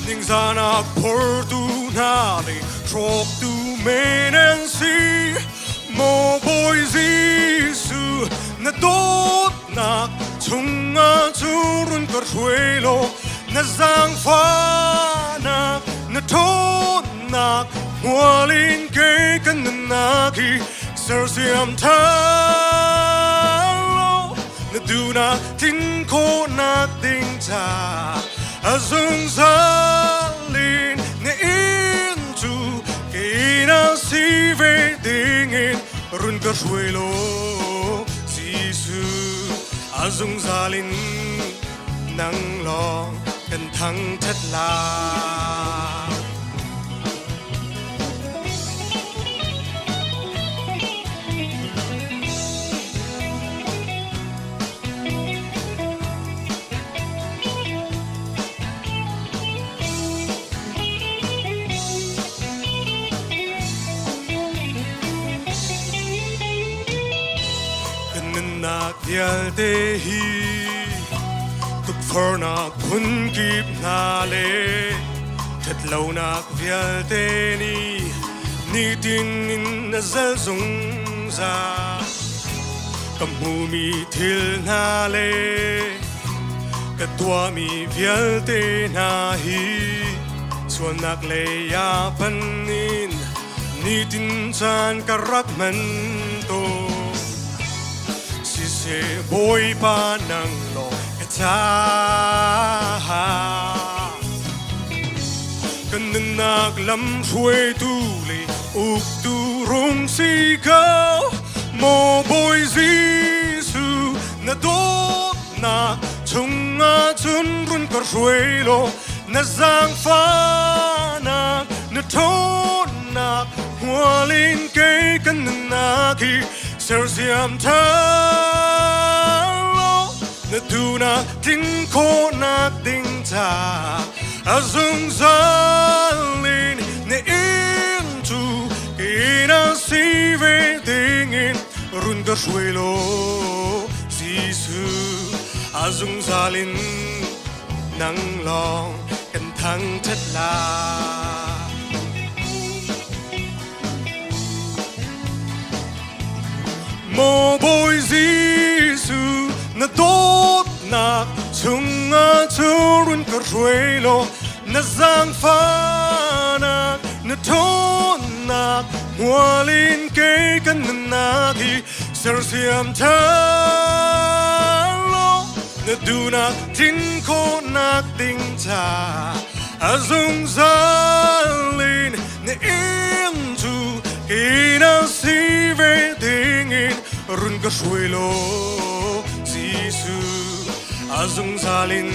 ning zana por tu na le trop tu menen si mo boy zisu na dot nak chung a churun kar huelo na zang fa na thon nak hualin ke kan na ki ser siam tha na du na tin ko na ding cha azung salin na in chu ke na si ve ding in run kar huelo jisu azung salin nang long kan thang thất la kan nak dial te hi tuk for nak hun kip na le thật lâu nak vial te ni tin in na zal zung za kam hu mi thil na le ka tua mi vial te na hi suan nak le ya pan in ni tin chan ka rak man to si se boy pa nang lo cha cần nạc lắm xuôi tu lì ục tu rung si cao mồ bôi Giêsu na tốt nạc chung a chun run cor xuôi lo na giang pha nạc na thôn nạc hoa linh cây cần nạc hi ser siam tha na tu na tin ko na ding ta azung zalin na in tu ina si ve ding in run ka suelo Giêsu azung zalin nang long kan thang thất la mo boy Giêsu na tốt nạc chung a churun kar huelo na zang fa nạc na thon nạc hualin ke kan na ki ser siam tha lo na du nạc tin ko nạc ding cha azung zalin na in tu ina si ve ding in run kar huelo Giêsu azung zalin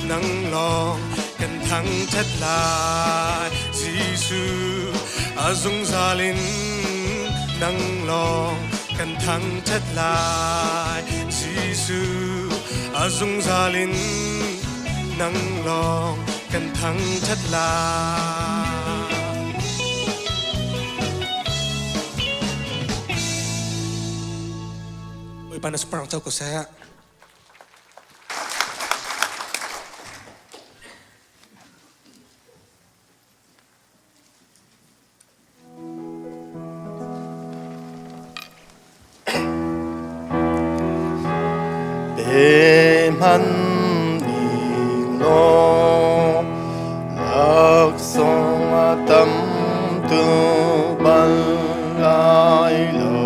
nang long kan thang thất la Giêsu azung zalin nang long kan thang thất la Giêsu azung zalin nang long kan thang thất la Panas perang tahu saya Beman nilo laksong atam tu balai lo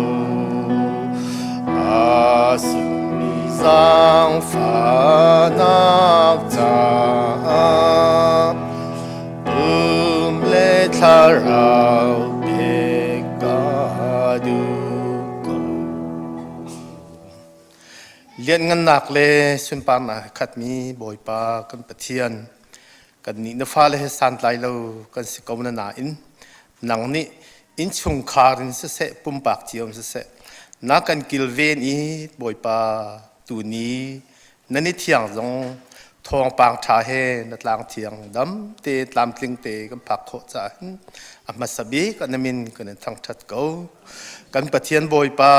sang pha nak cha le tha rao be ka du ko hiện ngân nạc lệ xuân pan na khát mi bồi pa kan pathian kan ni na pha le san lai lo kan si ko na in nang ni in chung kharin se pum pak chiom se na kan kilven i bồi pa tu ni nani thiang zong thong pang tha he na tlang thiang dam te tlam tling te kan phak kho cha ama sabi kan min kan thang that ko kan pathian bồi pa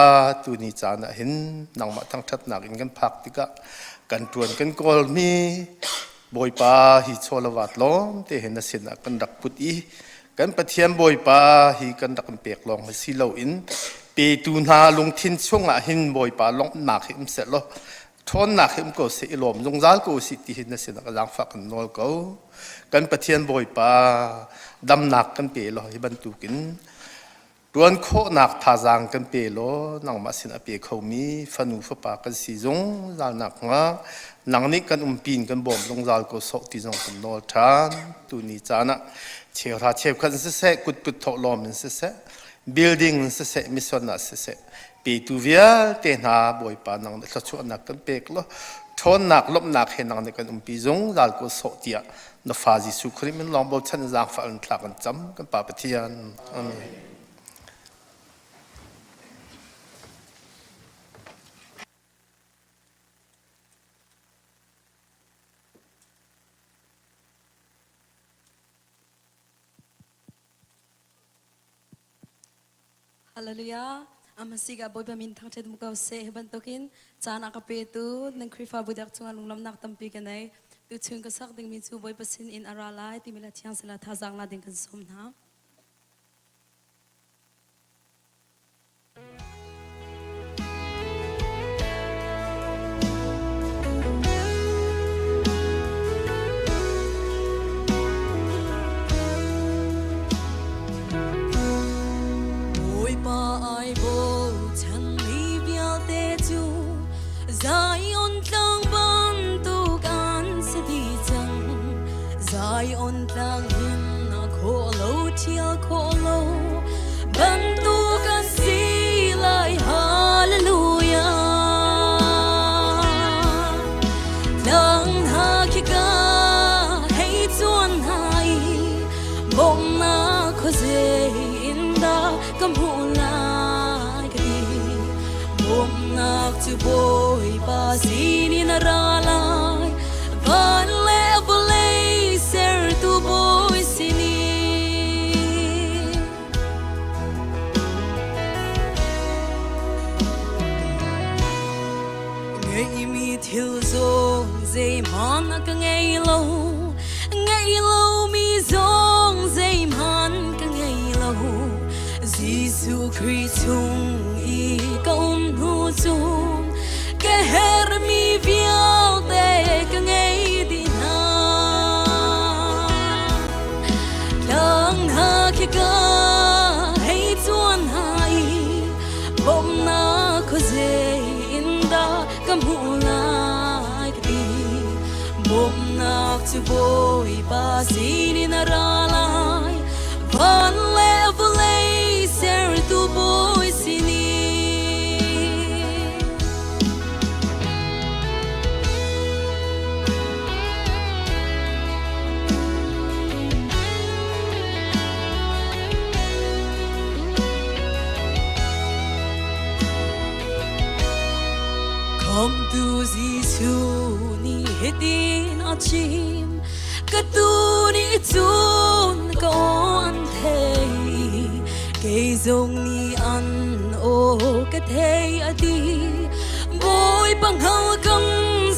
tu ni cha na hin nang ma thang that nak in kan phak tika kan tuan kan kol mi bồi pa hi cholawat lom te hen na sin kan dak put i kan pathian bồi pa hi kan dak pek long si lo in pe tu na lung thin chunga hin bồi pa long nak him se lo thon nak him ko se ilom jong zal ko si ti hin na sin ka jang fa kan nol ko kan pathian bồi pa dam nak kan pe lo hi ban tu kin tuan kho nak tha jang kan pe lo nang ma sin a pe kho mi fanu fa pa kan si jong zal nak nga nang ni kan pin kan bom jong zal ko so ti jong kan nol than tu ni chana cheu tha cheu kan se kut put tho lom se building se mission na se pe tu via te na boi pa nang la chu nak kan pek lo thon nak lop nak he nang ne kan pi jong zal ko so tia na fa ji su khri min long bo chan jang fa an thla kan cham kan pa pathian amen. Hallelujah. Amasiga boy ba min thang ched mukaw se ban tokin chana ka pe tu nang krifa budak chunga lunglam nak tampi kanai tu chung ka sak ding mi chu boy pasin in aralai ti mila thiang sila thazang la ding kan som na Zion tlang bantu kan sedijang Zion tlang hin na kholo tia kholo bantu kan silai hallelujah Tlang ha kika hey chuan hai bom na khoze inda kamhulai kadi bom na tu boy sini naralai van levole ser tu boy sini ngai mi thil zong zay man ka ngai lo mi zong zay man ka ngai lo Giêsu Christ chung I công hu chung cái her mi viau te cái ngày đi na lang ha khi ka hay chuan hai bom na ko ze inda kam hu lai ki bom na chu boy pa sini na ra lai van level ser tu boy sini Come to Giêsu ni hedin achim katu ni chun kon thei kei zong ni an o ka thei adi boy bang hal kam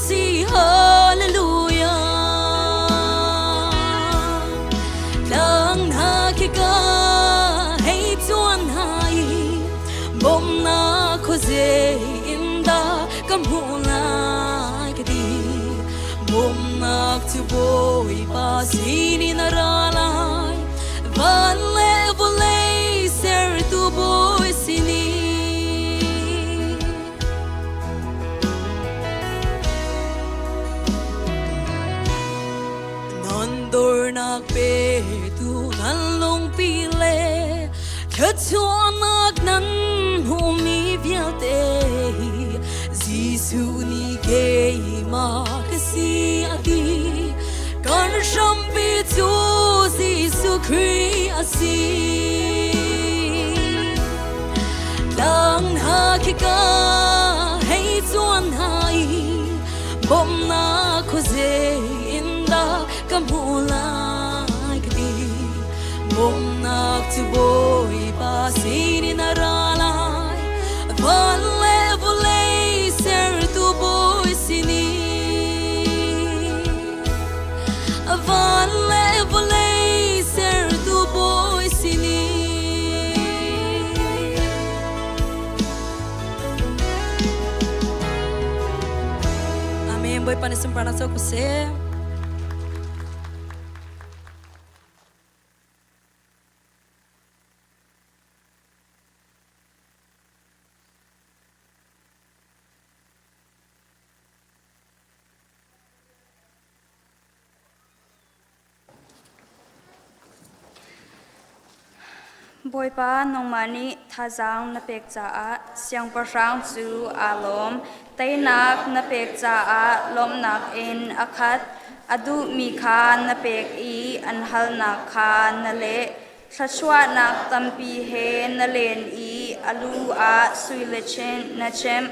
si hallelujah lang ha ki ka hey chuan hai bom na khoze inda kam hu lai ka di bom na tu boy pa sini na ra lai van level ser tu boy sini nandor nak pe tu nan long pile khat chuan nak nan hu mi viate Giêsu ni ke ma kasi ati kan shambi tu Giêsu Christ asi lang ha ki ka hey chuan hai bom na khoze inda kamulai kdi bom na tu boy pa sini naralai van levole ser tu boy sini van levole ser tu boy sini amen boy panisum prana so kuse Boy pa nong mani thazang na pek cha a siang pasang chu alom tainak na pek cha a lom nak in akhat adu mi khan na pek I an hal nak khan na le thachwa nak tampi he na len I alu a suile chen na chem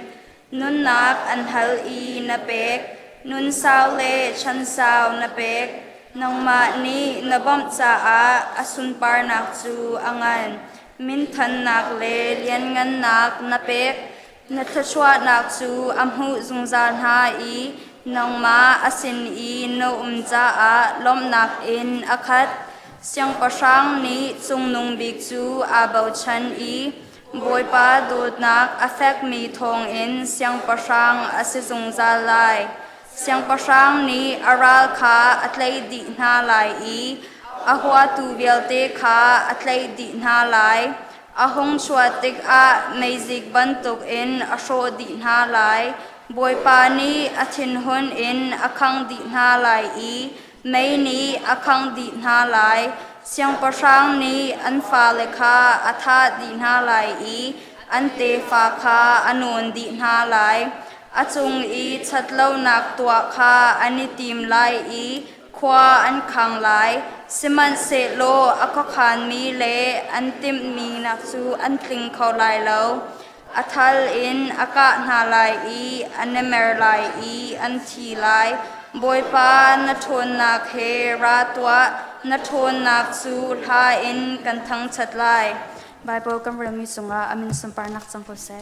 nun nak an hal I na pek nun saw le chan saw na pek nang ma ni nabam cha a asun par nak chu angan min than nak le lian ngan nak na pek na thachwa nak chu amhu zungzan ha I nang ma asin I no cha a lom nak in akhat siang pasang ni chung nung bik chu abau chan I boy pa dut nak affect mi thong in siang pasang ase zungza lai siang pasang ni aral kha atlai di na lai I ahwa tu velte kha atlai di na lai ahong chwatik a mezik bantuk in asho di na lai boy pa ni athin hun in akhang di na lai I mai ni akhang di na lai siang pasang ni an fa le kha atha di na lai I an te fa kha anon di na lai achung I chatlo nak tua kha ani tim lai I khwa an khang lai siman se lo akokhan mi le an tim mi nak chu an tling khaw lai lo athal in aka na lai I anemer lai I an thi lai boy pa na thon nak he ra tua na thon nak chu tha in kan thang chat lai Bible kan rami sunga amin sumpar nak changko se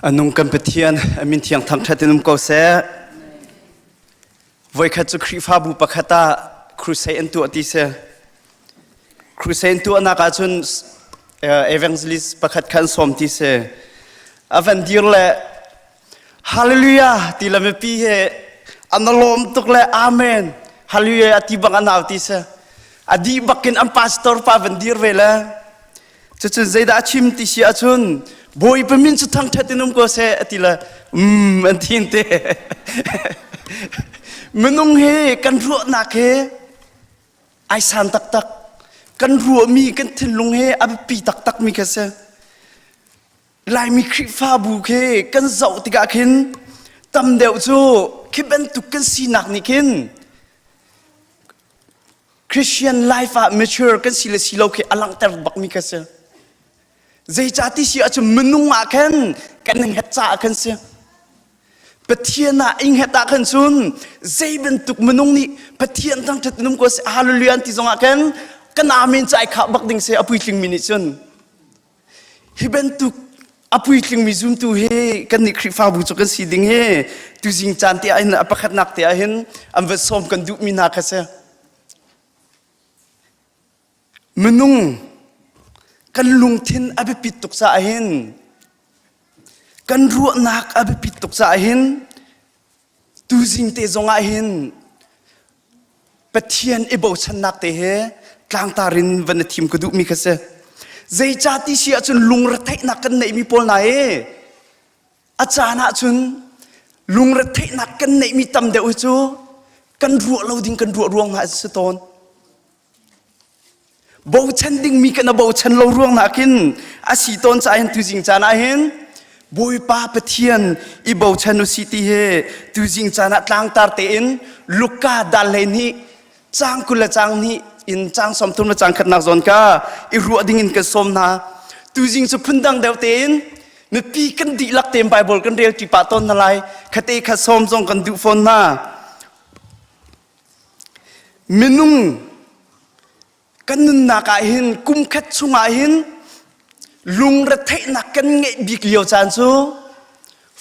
อันนุ่งกันเปทียนมินเทียงทางทัดนุ่มก็เสไว้ขัดจุครีฟ้าบุปผาตาครูเซนตัวที่เสครูเซนตัวนักอาจุนเอเวนเจลิสประคัดขันสมที่เสอวันดีร์เล่ฮาเลลูยาที่ละเมปีเฮอันนั้นลมตุกเล่อาเมนฮาเลลูยาที่บังอันเอาที่เสอดีบักกินอันพาสตอร์ปาวันดีร์เวล่จะจุนใจดาชิมที่เสียจุนบอยเป็นมินสุดทั้งทัดนุ่มก็เสที่ละอันที่นเตมันนุ่งเฮกันรัวนักเฮไอสันตักตักกันรัวมีกันทิ้งลงเฮอับปีตักตักมีกันเสลายมีคริฟ้าบุกเฮกันเจ้าติกาขินตำเดียวจูคิดเป็นตุกันสีนักนี่ขิน Christian lifeอะ mature กันสิเลสิโลเคอลังเตอร์บักมีกันเสใจจ่าที่เสียจะมันนุ่งอากันกันหนึ่งเหตุจ่ากันเสียปะเทียนอิงเหตุกันซุนใจเป็นตุกมันนุ่งนี่ปะเทียนตั้งแต่นุ่มก็เสียฮาเลลูยาที่ทรงอากันอามินใจขับบักดิ่งเสียอภิลิงมินิซุนฮิเป็นตุกอภิลิงมิซุมตุเฮกันนี่คริฟ้าบุจกันสีดิ่งเฮตุจิงจันที่ไอ้น่ะประคัดนักที่ไอ้เห็นอันเวสอมกันดุมินาคเสียมันนุ่งกันลุงทินอภิปิตุกสาหินกันรัวนักอภิปิตุกสาหินตูจิงเตจงอาหินปะเทียนอิบชันนักเตเฮกลางตารินวันทีมกระดูมีกระเซใจจ่าที่เสียจนลุงระเทนักกันในมีปอลไหนอาจารย์จนลุงระเทนักกันในมีตำเดียวจูกันรัวเราดิ้งกันรัวรวงมาสุดตอนบ่าวฉันดิ้งมีกันบ่าวฉันเราร่วงนักินอาศิตอนใจเห็นตุจิงจานาเห็นบ่อยป้าปะเทียนอีบ่าวฉันอุสิติเฮตุจิงจานาตลางตาเตอินลูกกาดัลเลนี่จางกุลจางนี่อินจางสมทุนมาจางขัดนักจนกาอีรัวดิ้งอินกันสมนาตุจิงสุพันดังเดวเตอินมันปีกันดีลักเต็มไบเบิลกันเรียกจีปาต้นอะไรคติขัดสมจงกันดูฟอนนาเมนุ่งกันนุนนักหินกุมขัดสุงหินลุงระเทนักกันเงยบิกเลียวจานซู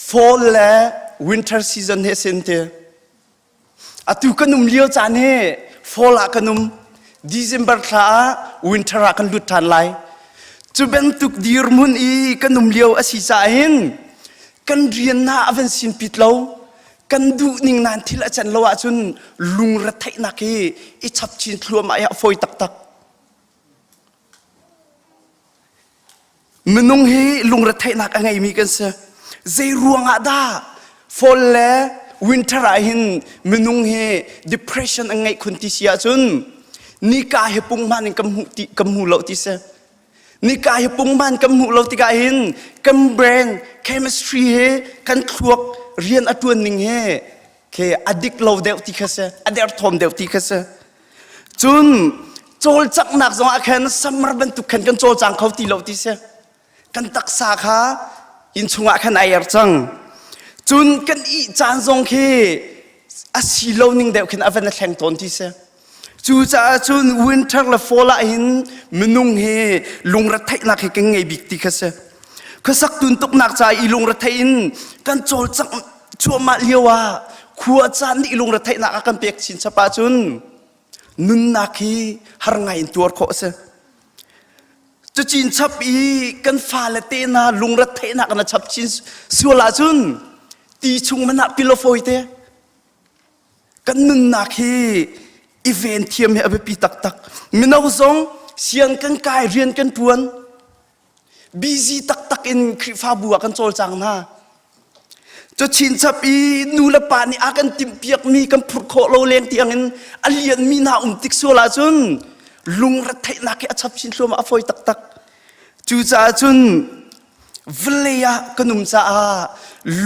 fall และ winter season เฮสินเตอตุกันนุ่มเลียวจานเฮ fall กันนุ่ม December ท่า winter กันลุดทันไลจุเป็นตุกดีรมุนอีกันนุ่มเลียวอาศิจาหินกันเรียนหน้าอเวนสินปิดเรากันดูนิ่งนานที่ละจันละวะจุนลุงระเทนักเฮอีชับชินครัวมาอยากฝอยตักตักมันนุ่งเฮลุงระเทนักอะไรมีกันเสใจรวงอาดา fall และ winter หินมันนุ่งเฮ depression อะไรคนที่เสียจนนี่กายปุ่งมันกำหูเราที่เสนี่กายปุ่งมันกำหูเราที่กายหินกำ brain chemistry เฮกันครัวเรียนอัตวนหนึ่งเฮเคอดิกเราเดียวที่เสอดีตทอมเดียวที่เสจนโจลจักหนักจงอาเคนสมรบันตุกเข็นกันโจลจังเขาที่เราที่เสกันตักษาขาอินชงอาคันไอร์จังจุนกันอีจานจงเคอาศิโลนิงเดียวกันอเวนแข่งตอนที่เสจูจ่าจุนวินเทอร์และฟอลาหินมนุงเฮลุงระเทนักเฮกันไงบิกที่เสก็สักตุนตกหนักใจอีลุงระเทอินกันโจลจังชัวมาเลียวะขัวจานอีลุงระเทนักกันเปียกชินสปาจุนนุนนักฮีหารไงตัวโคเสจะจินชับอีกันฟ้าเลเตนาลุงรัตเทนักกันชับจินสัวลาจุนตีชุงมันนักพิโลโฟยเตกันนุนนักฮีอีเวนต์เทียมเฮอเบปีตักตักมินเอาซงเสียงกันกายเรียนกันพวนบีซีตักตักอินคริฟ้าบัวกันโจลจังนาจะชินชับอีนูละปานี่อากันติมเปียกมีกันพุดโคโลเลียงเตียงอินอเลียนมีนาติกสัวลาจุนลุงรัตนักอาชับชินชัวมาฝอยตักตักจูจ่าจุนเวลียกนุมจ่า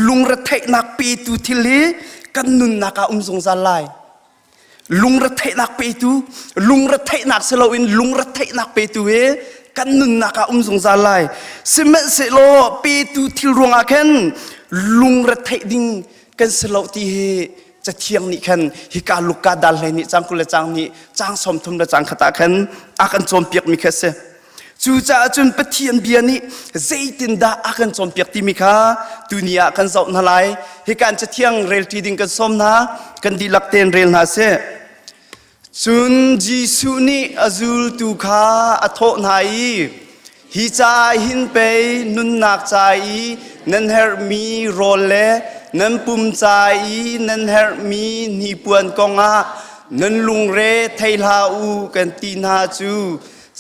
ลุงรัตนักปีตูทิลีกันนุนนักสงสารไลลุงรัตนักปีตูลุงรัตนักสโลอินลุงรัตนักปีตูเฮกันนุนนักสงสารไลสิเมสโลปีตูทิลรวงอาเคนลุงรัตดิ้งกันสโลตีเฮจะเที่ยงนี่กันฮิกาลุกาดัลเลยนี่จังกุลจังนี่จังสมทุมละจังขตากันอากันโจมเปียกมีแค่เส จูจ่าจุนปะเทียนเบียนี่ใจตินดาอากันจอมเปียกติมิค่ะตุนียกันเจ้านาไลให้การจะเที่ยงเรลทีดิงกันส้มนะกันดีลักเตนเรลนาเซจุนจีสุนีอาจูลตูขาอัทโนายฮิจาหินเปยนุนนักใจนันเฮร์มีโรเลนันปุ่มใจนันเฮร์มีนิปวนกงอานันลุงเรไทลาอูกันตีนาจู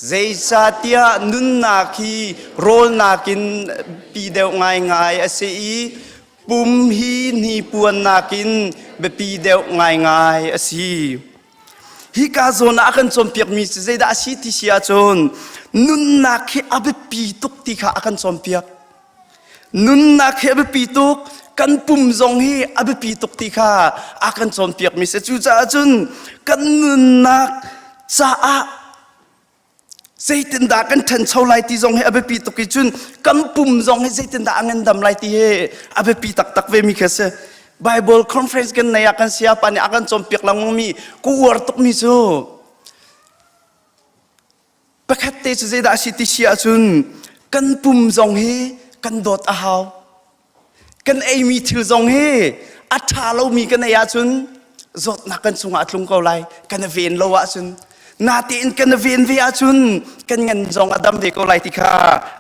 ใจชาติยานุนนักฮีโรลนักินปีเดียวง่ายๆอาศัยปุ่มฮีนิปวนนักินเบปีเดียวง่ายๆอาศัยฮิกาโซนอากันจอมเปียกมีใจดาสิทิเสียจนนุนนักฮีอาเบปีตุกติขาอากันจอมเปียกนุนนักฮีอาเบปีตุกกันปุ่มจงฮีอาเบปีตุกติขาอากันจอมเปียกมีเสจูจ่าจนกันนุนนักจ่าใจตินดากันทันเช่าไลตีจงฮีอาเบปีตุกิจุนกันปุ่มจงฮีใจตินดาเงินดำไลตีฮีอาเบปีตักเวมีแค่เสBible conference กันในอาการsiapa ni akan compiak lang mi kuwar tok mi so pakhatte se da siti sia chun kan pum jong he kan dot a haw kan ei mi thil jong he atha lo mi kan ya chun zot na kan sunga tlung ko lai kan ven lo wa chun na ti in kan ven ve a chun kan ngan jong adam de ko lai ti kha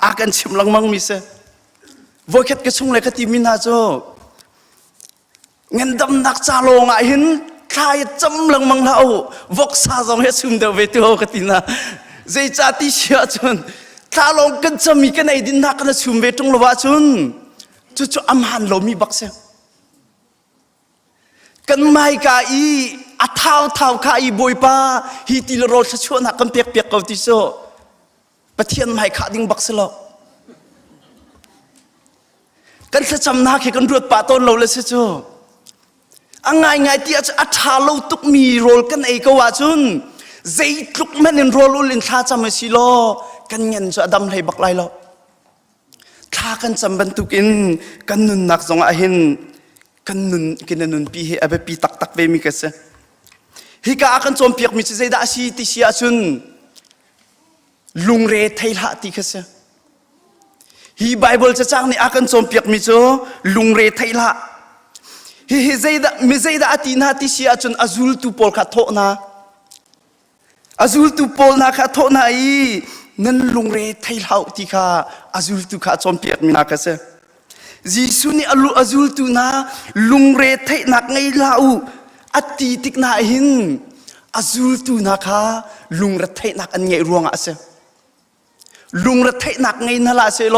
akan chim lang mang mi se voket ke chung le ka ti min ha choเงินดำนักจาโลงหินใครจำลังมังเล่าวกซาจงให้ซุ่มเดวเวทีโอกตินะใจจ่าติเชียจนถ้าลงกันจะมีกันไอ้ดินนักกันซุ่มเวทงละวะจนจู่ๆอัมหันโลมีบักเซกันไม่กาอีอัฐาวข้าอีบอยป้าฮิติลโรชชวนหักกันเปียกเกาติโซปะเทียนไม่ขาดิ้งบักเซลกันจะจำนักให้กันรวดป่าต้นเราเลยเสียง่ายที่อาชาเราตุกมีโรลกันเอกว่าจุนใจตุกมันโรลลินท่าจำไม่สิโลกันเงินจะดำให้บักไลโลท่ากันจำบรรทุกินกันนุนนักสงอาหินกันนุนกินนุนปีเฮอเบปีตักเวมิกเสฮิกากันจอมเปียกมิใจดาสีติเสียจุนลุงเรไทยละติกเสฮีไบเบิลจะจ้างนี่อากันจอมเปียกมิโจลุงเรไทยละฮิใจดาอตินาติเสียจนอาจูลตูปอลขัดโตนะอาจูลตูปอลนะขัดโตนะอีนั่นลุงเรไทยละติค่ะอาจูลตูขัดจอมเปียกมินักเสจีสุนีอาจูลตูนะลุงเรไทยนักไงลาอูอติติกนาหินอาจูลตูนะค่ะลุงเรไทยนักอันไงรวงอ่ะเสลุงเรไทยนักไงนั่นละเสโล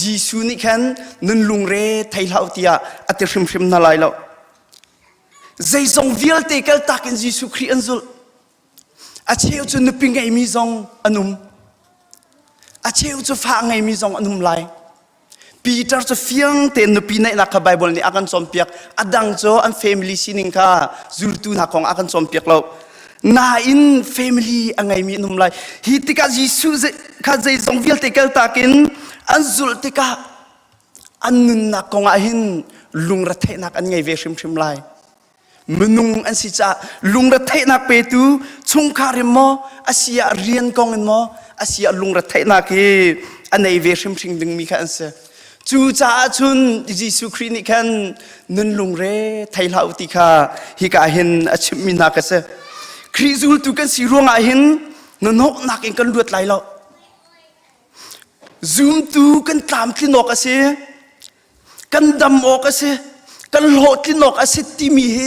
จีสุนีขันนั่นลุงเรไทยละติยาอัติริมนั่นละแล้วใจทรงวิลเตกัลตักอินจีสุครีอันซุลอาเชียวจนนึกเป็นไงมีทรงอนุมอาเชียวจะฟังไงมีทรงอนุมไลปีเตอร์จะเฟียงเต็นนึกปีในนักไบเบิลนี่อากันสมเปียกอดังโจอันเฟมิลี่สินิงค่ะจุลตูนักของอากันสมเปียกเรานาอินเฟมิลี่อันไงมีนุ่มไลฮิติกาจีสุข้าใจทรงวิลเตกัลตักินอันจุลติกาอันนุนนักของอาหินลุงรัตเทนักอันไงเวชิมไลมนุงอันสิจ้าลุงรัตเทนักเปตูชงคาริมออาเซียเรียนกองอินมออาเซียลุงรัตเทนักเฮอันไงเวชิมดึงมีกันเสจูจ้าจุนยิสุครินิกันนันลุงเรไทยลาวติกาฮิกาเห็นอาชิมินักเสคริจูลตุกันสิรวงอาหินนันหกนักเองกันรวดไหลแล้วซูมตูกันตามที่นกเสกันดำออกเสกันโหดที่นกเสติมีเฮ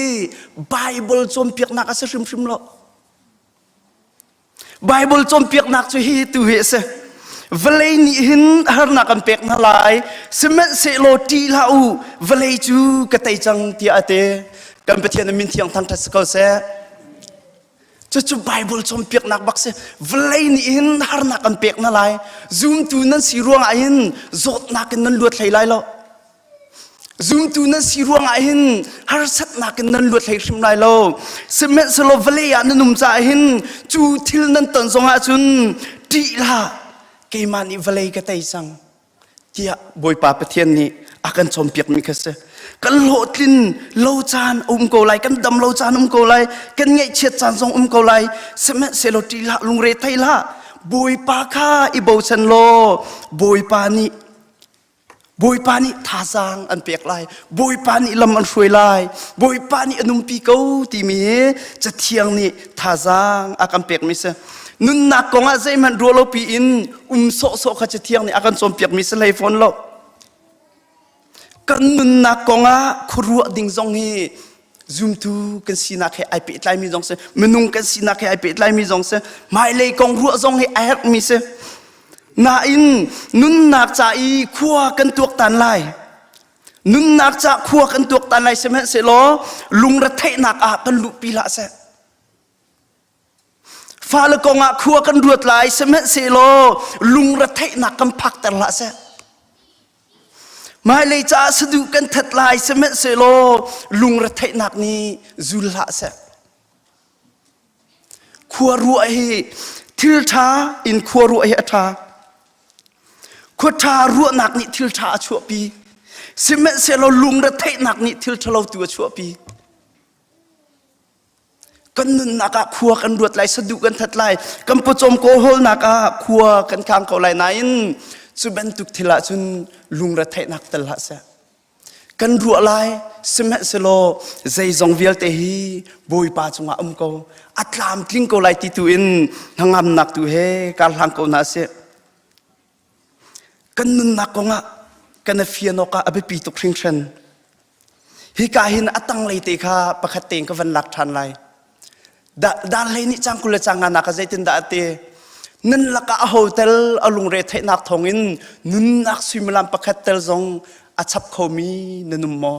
ไบเบิลจอมเปียกนักเสริมแล้วไบเบิลจอมเปียกนักจะเฮตุเฮเสเวลัยนี้หินฮาร์นักอันเปียกนั่นไลสมัยเสโลตีลาอูเวลัยจูกระไตจังที่อาเตกันเป็นเทียนมินที่ยังทันทัศน์เขาเสจู่ไบเบิลจอมเปียกนักบักเสเวลัยนี้หินฮาร์นักอันเปียกนั่นไลซูมตูนั้นสีรวงอินจดนักนั้นลวดไหลไลแล้วซูมตูนั้นสีรวงอินฮาร์สัตนักนั้นลวดไหลชิมไลแล้วสมัยสโลเวลัยนั้นนุ่มใจอินจู่ทิลนั้นตันสงอาจุนดีละเกมานิเวลัยก็ไต่สังที่บอยป่าประเทศนี้อาการจอมเปียกมีแค่เสกันโหดลินโลจานโกไลกันดำโลจานโกไลกันไงเฉียดจานทรงโกไลสมัยเซโลตีละลุงเรไทยละ บุยปาข้าอีโบชันโลบุยปานี่ท่าจางอันเปียกลายบุยปานี่ลำอันช่วยลายบุยปานี่อนุมปีเก้าที่มีจะเที่ยงนี่ท่าจางอากันเปียกมิเสนุนนักกงอาใจมันรัวเราปีอินโซข้าจะเที่ยงนี่อากันสมเปียกมิเสเลยฝนเรากันนุนนักกงอาครัวดิ่งจงฮีซุมทูกันสีนักให้ไอเป็ดไลมีจงเสมนุงกันสีนักให้ไอเป็ดไลมีจงเสไม่เลยกงรัวจงให้ไอฮักมิเสนาอินนุนนักจ่าอีขัวกันตัวตันไลนุนนักจ่าขัวกันตัวตันไลเสมเสลอลุงระเทนักอากันลุปีละเสฟ้าละกงอาขัวกันรวดไลเสมเสลอลุงระเทนักกันพักแต่ละเสไม่เลยจ่าสะดุกันทัดลายเสมเสโลลุงระเทนักนี้จุลละเสขัวรัวเฮทิลทาอินขัวรัวเฮทาขัวทารัวนักนี้ทิลทาชั่วปีเสมเสโลลุงระเทนักนี้ทิลทะเลตัวชั่วปีกันนุนนักขัวกันรวดไหลสะดุกันทัดลายกันประจมโกโฮลนักขัวกันข้างเขาไหลนันสุบันตุกทิละจุนลุงระเทนักตละเสกันรัวลายสมัยสโลใจจงเวียลเตฮีบอยปาจงอาโกอัตลามทลิงโกไลติตุอินหังามนักตุเฮการหังโกนาเสกันนุนนักกงะกันเฟียนกะอภิปีตุคริงชันฮิกาหินอัตังเลยเตคะประคัตเตงกวันลักทันไลดาเลยนี่จังกุลจังงานักใจตินดาเตนั่นละก็โฮเทลอลุงเรทนักทองอินนุนนักสวิมลามปักเทลซงอาชับเขามีนุมมอ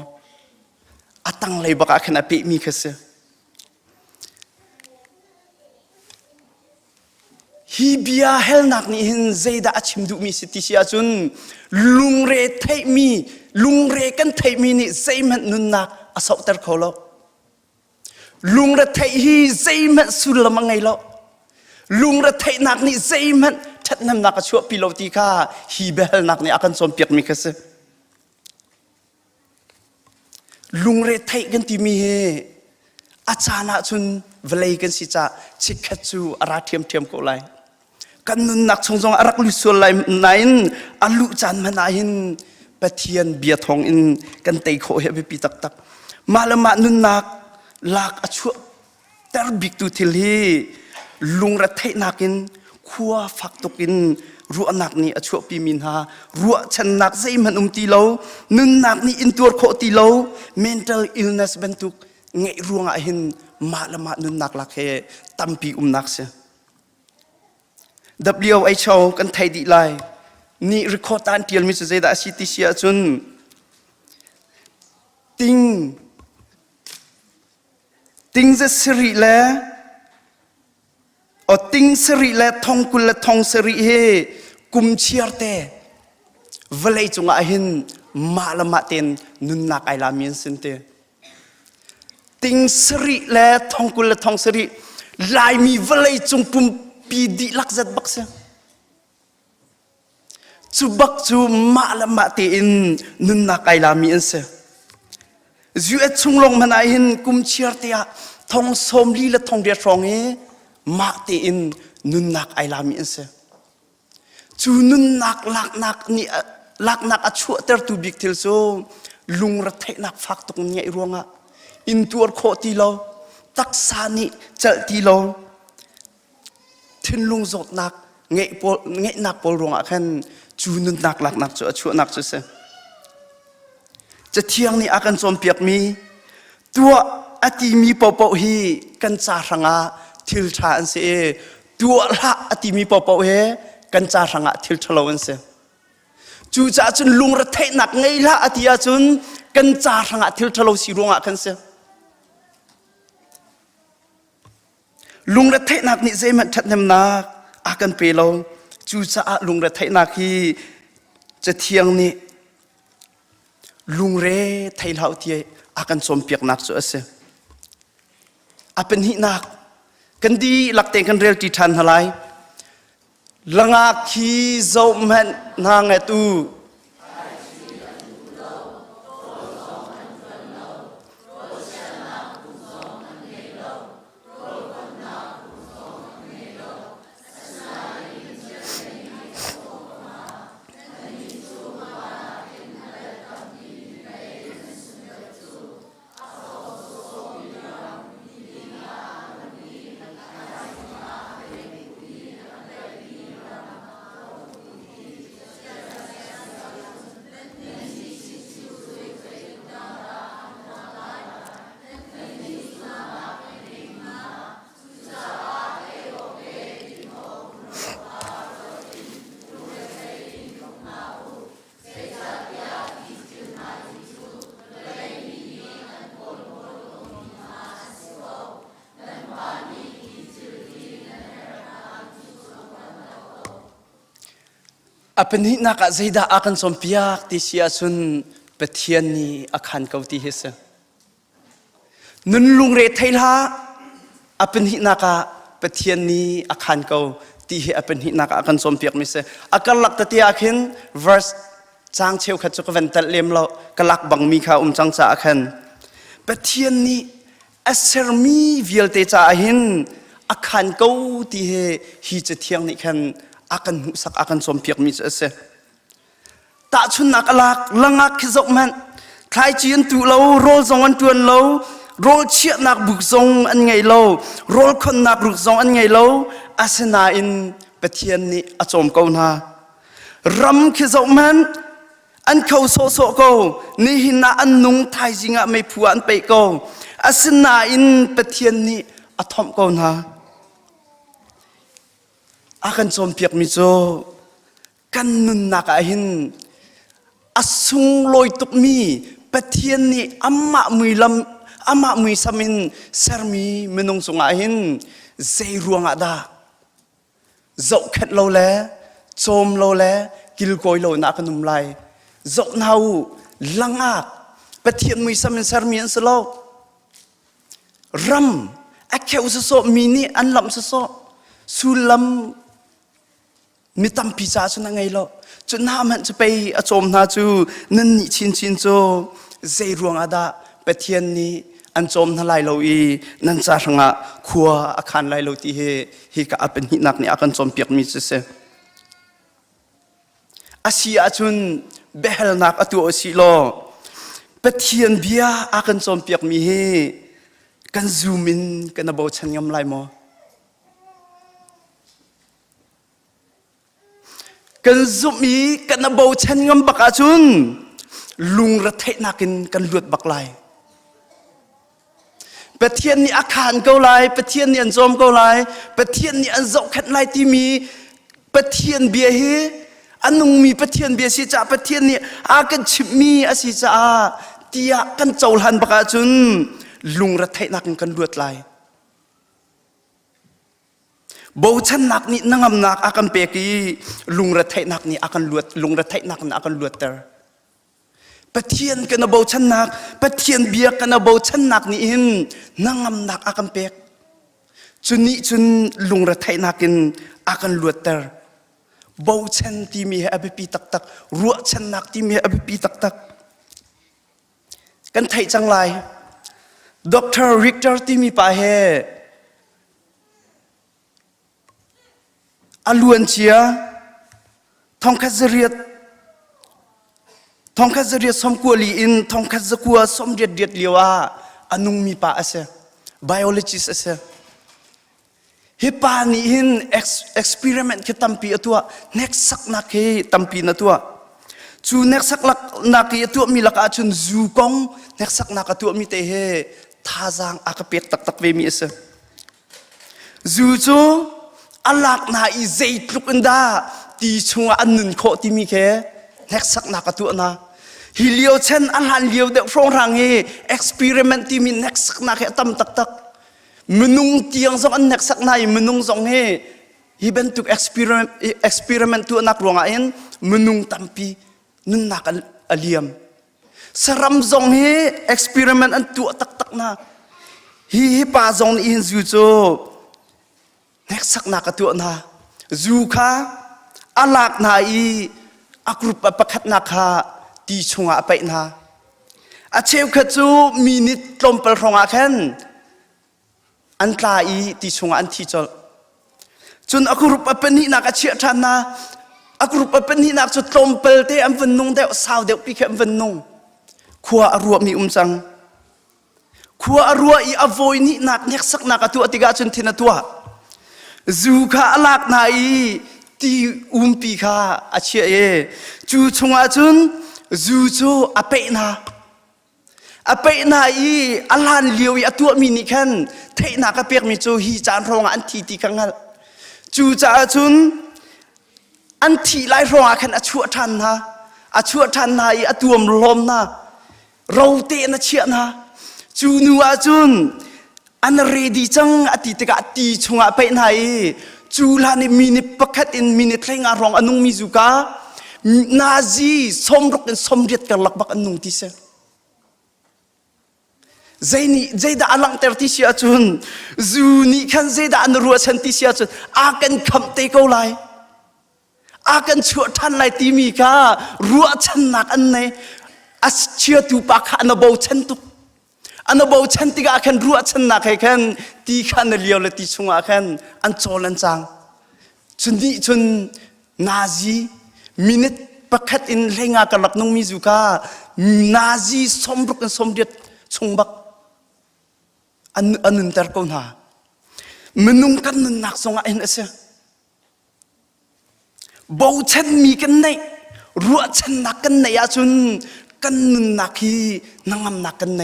อาตังเลยบักขณะปีมีแค่เสฮีเบียเฮลนักนี่หินใจดาชิมดูมีสิทธิเสียจุนลุงเรทมีลุงเรกันเทมีนี่ใจมันนุนนักอาศัยแต่เขาละลุงเรทฮีใจมันสุดละมังไงละลุงระเทนักนี่ใจมันทัดนำนักชั่วพิโลติค่ะฮีเบลนักนี่อากันสมเปียกมีแค่เสลุงเรทกันที่มีอาจารย์จุนเวลัยกันสิจ้าชิคจูอาราเทียมก็ไลกันนุนนักชงอารักลุส่วนไลนั่นอาลุจันมันอาหินปะเทียนเบียทองอินกันเตยโคเฮบิปีตักมาละมานุนนักลักอาชั่วเตอร์บิกตุทิลีลุงระเทนักินขัวฝักตกินรัวนักนี่อชัวปีมินหารัวฉันนักใจมันตีโลนุนนักนี่อินตัวโคตีโล mental illness เป็นทุกเงยรัวงหินมาละมานุนนักลักเฮตั้มปีนักเสีย WHO กันไทยดีไลนี่รีคอร์ดอันเทียลมิสเซดาซิติเซียจุนติงจะสิริแลอติงสริและทองกุลและทองสริเฮกุมเชียร์เตเวลัยจงอาหินมาละมาเตนนุนนักไอลามีนสินเตติงสริและทองกุลและทองสริลายมีเวลัยจงปุ่มปีดีลักจัดบักเสจูบักจูมาละมาเตนนุนนักไอลามีนเสจูเอชงลงมันอาหินกุมเชียร์เตะทองสมลีและทองเดียร์ทองเฮมาเตอินนุนนักไอลามินเสจูนุนนักลักนักนี่ลักนักอชัวเตอร์ตูบิกทิลโซลุงระเทนักฟักตรงนี้รวงอ่ะอินตัวโคตีโลตักษานิเจตีโลทินลุงจดนักเงยนักปอลรวงอ่ะแค่จูนุนนักลักนักชัวชัวนักเสจะเที่ยงนี่อากันจอมเปียกมีตัวอติมีปอปอฮีกันจารังอาทิลทานเสตัวละอติมีปอปอเฮกันจารังอาทิลทะลวันเสจูจ่าจุนลุงระเทนักไงละอติยาจุนกันจารังอาทิลทะลวสิรวงอากันเสลุงระเทนักนี่เจมันทัดนำนักอากันเปโลจูจ่าลุงระเทนักฮีจะเที่ยงนี่ลุงเรไทยเหล่าที่อากันสมเปียกนักสุดเสอาเป็นหินักกันดีหลักเต็งกันเรียลติทันอะไรลังอาคีโซมันนางเอตู เป็นหินักใจดาอากันสมพิยากที่เสียสุนเปเทียนนี้อาคารเก่าที่เฮสนุนลุงเรทไทยละเป็นหินักเปเทียนนี้อาคารเก่าที่เฮเป็นหินักอากันสมพิยากมิเสอาการหลักที่อาคิน verse จางเชียวขัดจุกเวนตัดเลียมเรากลักบังมีข้าจังจ่าอาคันเปเทียนนี้เอเซอร์มีวิลเตจ่าหินอาคารเก่าที่เฮฮีจะเที่ยงนี่คันอากันหุสักอากันสมเพียกมิเสตาชุนนักลักลังอักขิจกมันใครจีนตุเราโรลซองอันจวนเราโรลเชียนักบุกซองอันไงเราโรลคนนักบุกซองอันไงเราอาเซนาอินเปเทียนนี่อาจอมเกาหนารำขิจกมันอันเขาโซโซเกานี่หินาอันนุ่งไทยจิงะไม่ผัวอันไปเกาอาเซนาอินเปเทียนนี่อาทอมเกาหนาอากันสมเพียกมิโซกันนุนนักหินอสุงลอยตุกมีเปเทียนนี่อามามือลำอามามือสามินเซอร์มีมนุงสงหินใจรวงอาดาเจ้าเข็ดเราแล้วโจมเราแล้วกิลโกยเรานักนุมไลเจ้าหนาวลังอักเปเทียนมือสามินเซอร์มีอันสโลรำอักเขวสโซมีนี่อันลำสโซสุลำมิตัมพิจาสุนังไงล่ะจนน้ามันจะไปอจมนาจูนั่นนี่ชินโจใจรวงอาดาเปเทียนนี้อันจมทลายเราอีนั่นจะทงะขัวอาคารลายเราที่เฮกะเป็นหินักนี่อาการจมเปียกมิเสอาชีอาจุนเบลนักอตัวสิโลเปเทียนเบียอาการจมเปียกมีเฮกันซูมินกันนบชันยำลายมอกันซุมีกันนบชันงมบักอาจุนลุงระเทนักินกันหลุดบักไลเปเทียนนี่อาคารเกาไลเปเทียนนี่อันจอมเกาไลเปเทียนนี่อันเจ้าขัดไลที่มีเปเทียนเบียเฮอันนุ่งมีเปเทียนเบียสิจ่าเปเทียนนี่อากันชิมีอาสิจ่าเตียกันเจ้าหันบักอาจุนลุงระเทนักกันหลุดไลบูชันนักนี่นั่งอำนักอากันเปกีลุงระเทนักนี่อากันลวดลุงระเทนักนี่อากันลวดเตอร์ปะเทียนกันบูชันนักปะเทียนเบียกันบูชันนักนี่อินนั่งอำนักอากันเปกจุนนี้จุนลุงระเทนักินอากันลวดเตอร์บูชันที่มีอภิปีตักรัวชันนักที่มีอภิปีตักกันไทยจังไรดร.ริกเตอร์ที่มีป่าเฮอลวนเชียทองคัจเรียสมกัวลีอินทองคัจกัวสมเดียดเลียวอนุมีป่าเสbiologistเสฮิปานีอินexperiment คิดตั้มปีตัว next สักนักเฮตั้มปีนตัวจู next สักนักเฮตัวมีลักอาจุนจูกง next สักนักตัวมีเตเฮท่าจางอากาเปียกตักเวมีเสจูจูอลักนาอีเจตลุกันดาตีชงอันนึนโคที่มีแค่เน็กสักนักตัวนะฮิเลียวเช่นอันหันเลียวเด็กฟงรังเฮ experiment ที่มีเน็กสักนักแค่ตั้มตักมนุงเตียงสองอันเน็กสักนายมนุงสองเฮฮิเป็นตุก experiment ตัวนักรวงอันมนุงตั้มปีนุ่นนักอเลียมสรัมสองเฮ experiment อันตัวตักนะฮิป่าสองอินจูโจเน็กสักนักตัวนะจูข้าอลักนาอีอักรุปประคัดนักฮาตีชงอาไปนะอาเชฟขจูมินิตลมเปรองอาเคนอันตาอีตีชงอันที่จอจนอักรุปเป็นหินักเชียทันนะอักรุปเป็นหินักจุดลมเปลเตอันวันนงเดวสาวเดวปีแค่วันนงขัวอรัวมีจังขัวอรัวอีอโวยนี่นักเน็กสักนักตัวติกาจนทินตัวจูข้าอลักนาอีที่ปีข้าอาเชียจูชงอาจุนจูโจอเปนาอีอลันเลียวอีตัวมินิคันเทนักเปียกมิโจฮีจานรองอันทีกังหัลจูจ่าจุนอันทีไล่รองอาคันอชัวทันนะอีตัวมลมนะเราเตนะเชียนะจูนัวจุนอันเรดีจังอติตกะตีชงอาไปไหนจูลานี่มินิปะคัดอินมินิเทงอารองอนุมิจุกา นาซีสมรกกันสมเด็จกันหลักบักอันนุ่งที่เสใจด่าอลังเตอร์ที่เสียจุนจูนี่ขันใจด่าอันรัวฉันที่เสียจุนอากันคำเตะเขาไลอากันชั่วท่านไลตีมีการัวฉันหนักอันไหนอาเชื่อตูปากอันบ่าวฉันตุกอันบ่าวฉันที่กาขันรัวฉันหนักให้ขันตีขันเลี้ยวเลยตีชงอาขันอันโจลันจังจุนนี่จุนนาซีมินิตประคัดอินเรงากันหลักน้องมิจูกานาซีสมรุกกันสมเด็จชงบักอันนึงแต่ก็น่ะมันนุ่งกันนึงนักสงฆ์เอ็นเอเซ่บ่าวฉันมีกันไหนรัวฉันนักกันไหนอาจุนกันนึงนักฮีนังอำนักกันไหน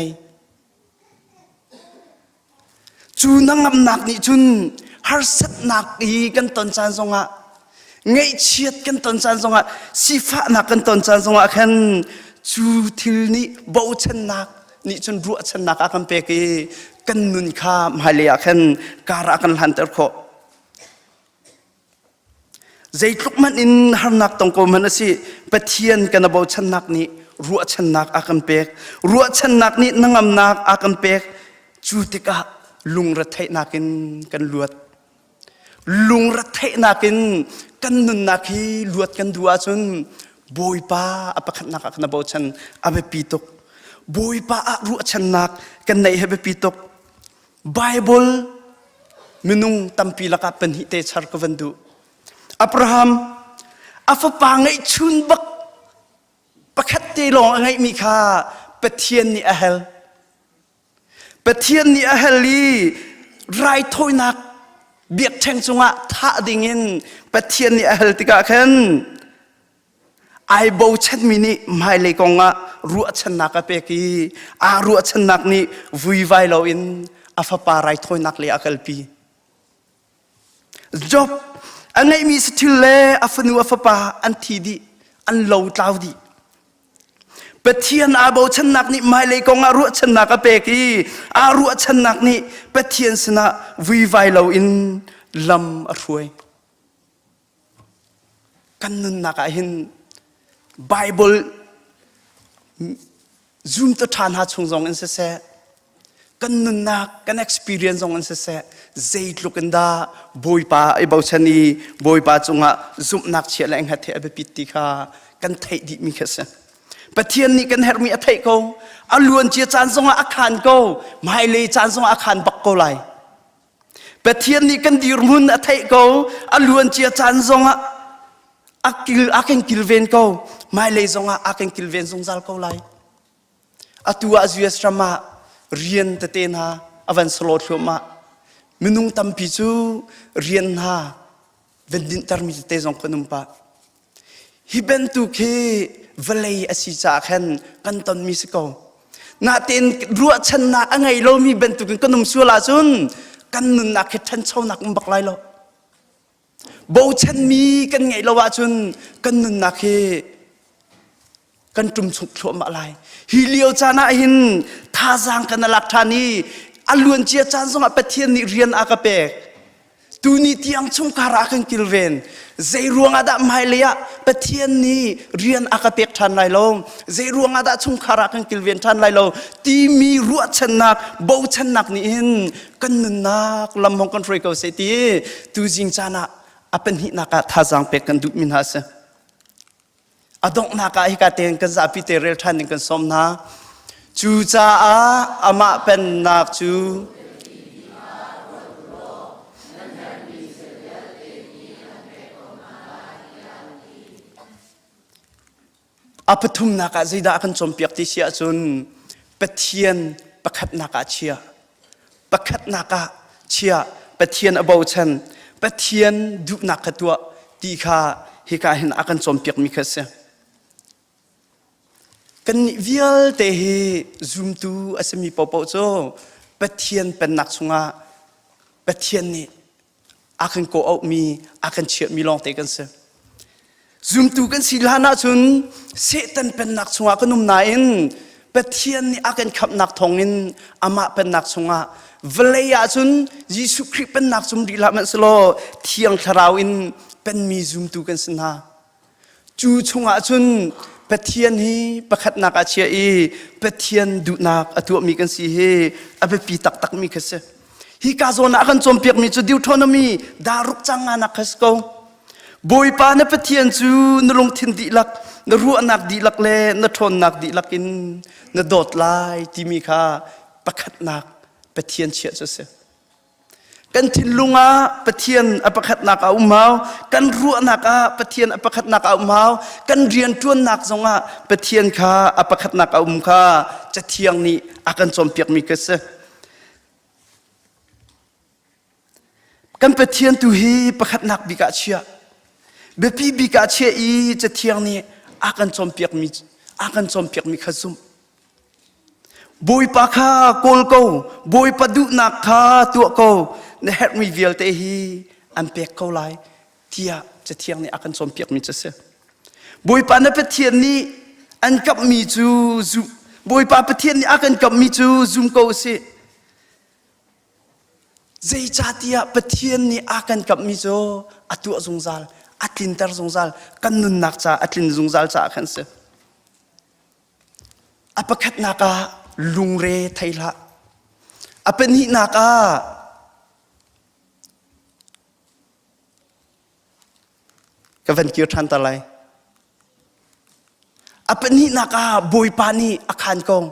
จูนังอำนักนี่จุนฮาร์สัตนักฮีกันตอนจันสงฆ์ไงเชียดกันตอนจันสงฆ์สิฟ้านักกันตอนจันสงฆ์ขันจูทิลนี่บ่าวฉันนักนี่จนรัวฉันนักอากันเปกีกันนุนข้ามหายเลยขันการอากันหันเตอร์โคใจทุกมันอินฮาร์นักตรงกูมันสิปะเทียนกันบ่าวฉันนักนี่รัวฉันนักอากันเปกรัวฉันนักนี่นังอำนักอากันเปกจูติกะลุงระเทนักินกันลวดลุงระเทนักินกันนุนนักฮีลวดกันดัวจนบอยป้าอปะขันนักอากันบ่าวฉันอาเบปีตกบอยป้ารัวฉันนักกันในเฮเบปีตกไบเบิลมินุงตัมปีละกับเป็นฮิเตชาร์กวันดูอับราฮัมอัฟปางไงชุนบักปะคัดเตลองไงมีค่าเปเทียนนี่เอลเปเทียนนี่เอลลีไรทอยนักเบียกแทงจงะท่าดิ่งินเปเทียนนี่เอลติกาเข็นไอโบชันมินิไม่เลยกงะรัวฉันนักเปกีรัวฉันนักนี่วุยไวเราอินอาฟปาไรทอยนักเลยอักลปีจบอันไหนมีสติเลอาฟนูอาฟปาอันทีดีอันโลตาวดีเปเทียนอาโบฉันนักนี่ไม่เลยกงรัวฉันนักเปกีรัวฉันนักนี่เปเทียนสนะวุยไวเราอินลำอรวยกันนุนนักอินไบเบิลซูมตัวทานหาชงจงอินเสกันนุนนักกัน experience จงอินเสใจลุกันดาบอยป้าไอบ่าวชนีบอยป้าจงะซุมนักเชียร์แรงหัดเทอเบปิติคากันไทยดิมิเคสปะเทียนนี่กันเฮร์มีอภัยเขาอลวนเจียจานจงะอาคารเขาไม่เลยจานจงะอาคารบักเขาไลปะเทียนนี่กันดีรมุนอภัยเขาอลวนเจียจานจงะอากิลเวนเขาไม่เลยจงะอากิลเวนจงจัลเขาไลอตัวอาจุยสรามาเรียนแต่เตนหาอวันสโลดเขามามินุงตัมพิจูเรียนหาเวนดินตาร์มิเตจงคนนุมปะฮิเบนตุเคเวลัยอสิจาขันกันตอนมิสโกนาเตนรัวฉันนักไงเรามีเบนตุกันนุมชัวลาจุนกันนุนนักเทันเช่านักบักไลโลบ่ฉันมีกันไงเราว่าจุนกันนุนนักกันจุ่มสุกชั่วมาลายฮิเลียวจานาหินท่าจางกันลักฐานีอลวนเจียจานสงฆ์เปเทียนนี่เรียนอากาเปกตูนี่ที่ยังชงคาราคันกิลเวนใจรวงอาดาไม่เลยอะเปเทียนนี่เรียนอากาเปกทันไรลงใจรวงอาดาชงคาราคันกิลเวนทันไรลงที่มีรัวชนักบ่ชนักนี่อินกันนักลำมองกันฟรีเกาเสตีตูจิงจานะอเป็นหินักท่าจางเปกกันดุมินฮัสอดงนักฮิกาเตนกันจะพิเตเรลทันกันสมนาจูจ้าอามาเป็นนักจูอาปทุมนักใจดากันจมเปียกที่เสียจนเปเทียนประคัดนักเชียประคัดนักเชียเปเทียนอบาวชันเปเทียนดุนักตัวตีขาฮิกาเห็นอากันจมเปียกมิเคเสกันวิลเตหีซูมตูอาศัยมีปอปโจเปเทียนเป็นนักสงฆ์เปเทียนนี่อาคันโกเอามีอาคันเชียมีลองเตกันเสซูมตูกันสิลานาจุนเสตันเป็นนักสงฆ์กันนุ่มนายนเปเทียนนี่อาคันขับนักทองอินอามาเป็นนักสงฆ์เวลยาจุนยิสุคริเป็นนักสมดีละมันสโลเทียงคราวอินเป็นมีซูมตูกันสินา จูชงอาจุนปะเทียนฮีประคัดนักอาเชียอีปะเทียนดูนักอตัวมีกันสิเฮอเบปีตักมีกันเสฮีกาโซนักกันจมเปียกมีจูดิวทอนามีดารุกจังอานักคัสโกบอยปานปะเทียนจูนลงทินดีลักนรัวนักดีลักเลนทนนักดีลักินนโดดลายที่มีค่าประคัดนักปะเทียนเชียจะเสกันทินลุงอาปะเทียนอปคัดนักเอาเมากันรัวนักอาปะเทียนอปคัดนักเอาเมากันเรียนจวนนักสงอาปะเทียนค่าอปคัดนักเอาค่าจะเที่ยงนี้อากันจมเปียกมีกันเสกันปะเทียนตุฮีประคัดนักบิกาเชียเบปีบิกาเชียอีจะเที่ยงนี้อากันจมเปียกมีขซุมบอยปาคาโกลโกบอยปาดุนักคาตัวโกในเฮดมีเวลเตฮีอันเปียกเขาไลเทียจะเที่ยงนี้อากันจมเปียกมีจะเสียบอยปานปะเทียนนี้อันกับมีจูบอยปาปะเทียนนี้อากันกับมีจูซุมโกเสใจจัดยาปะเทียนนี้อากันกับมิโซอัตัวสงสารอัตลินเตอร์สงสารกันนุนนักจ้าอัตลินสงสารจ้าขันเสอปะคัดนักาลุงเรไทยละอเป็นหินักาก็เป็นเกี่ยวทันตะไลอเป็นหินักาบอยปานีอาคารกง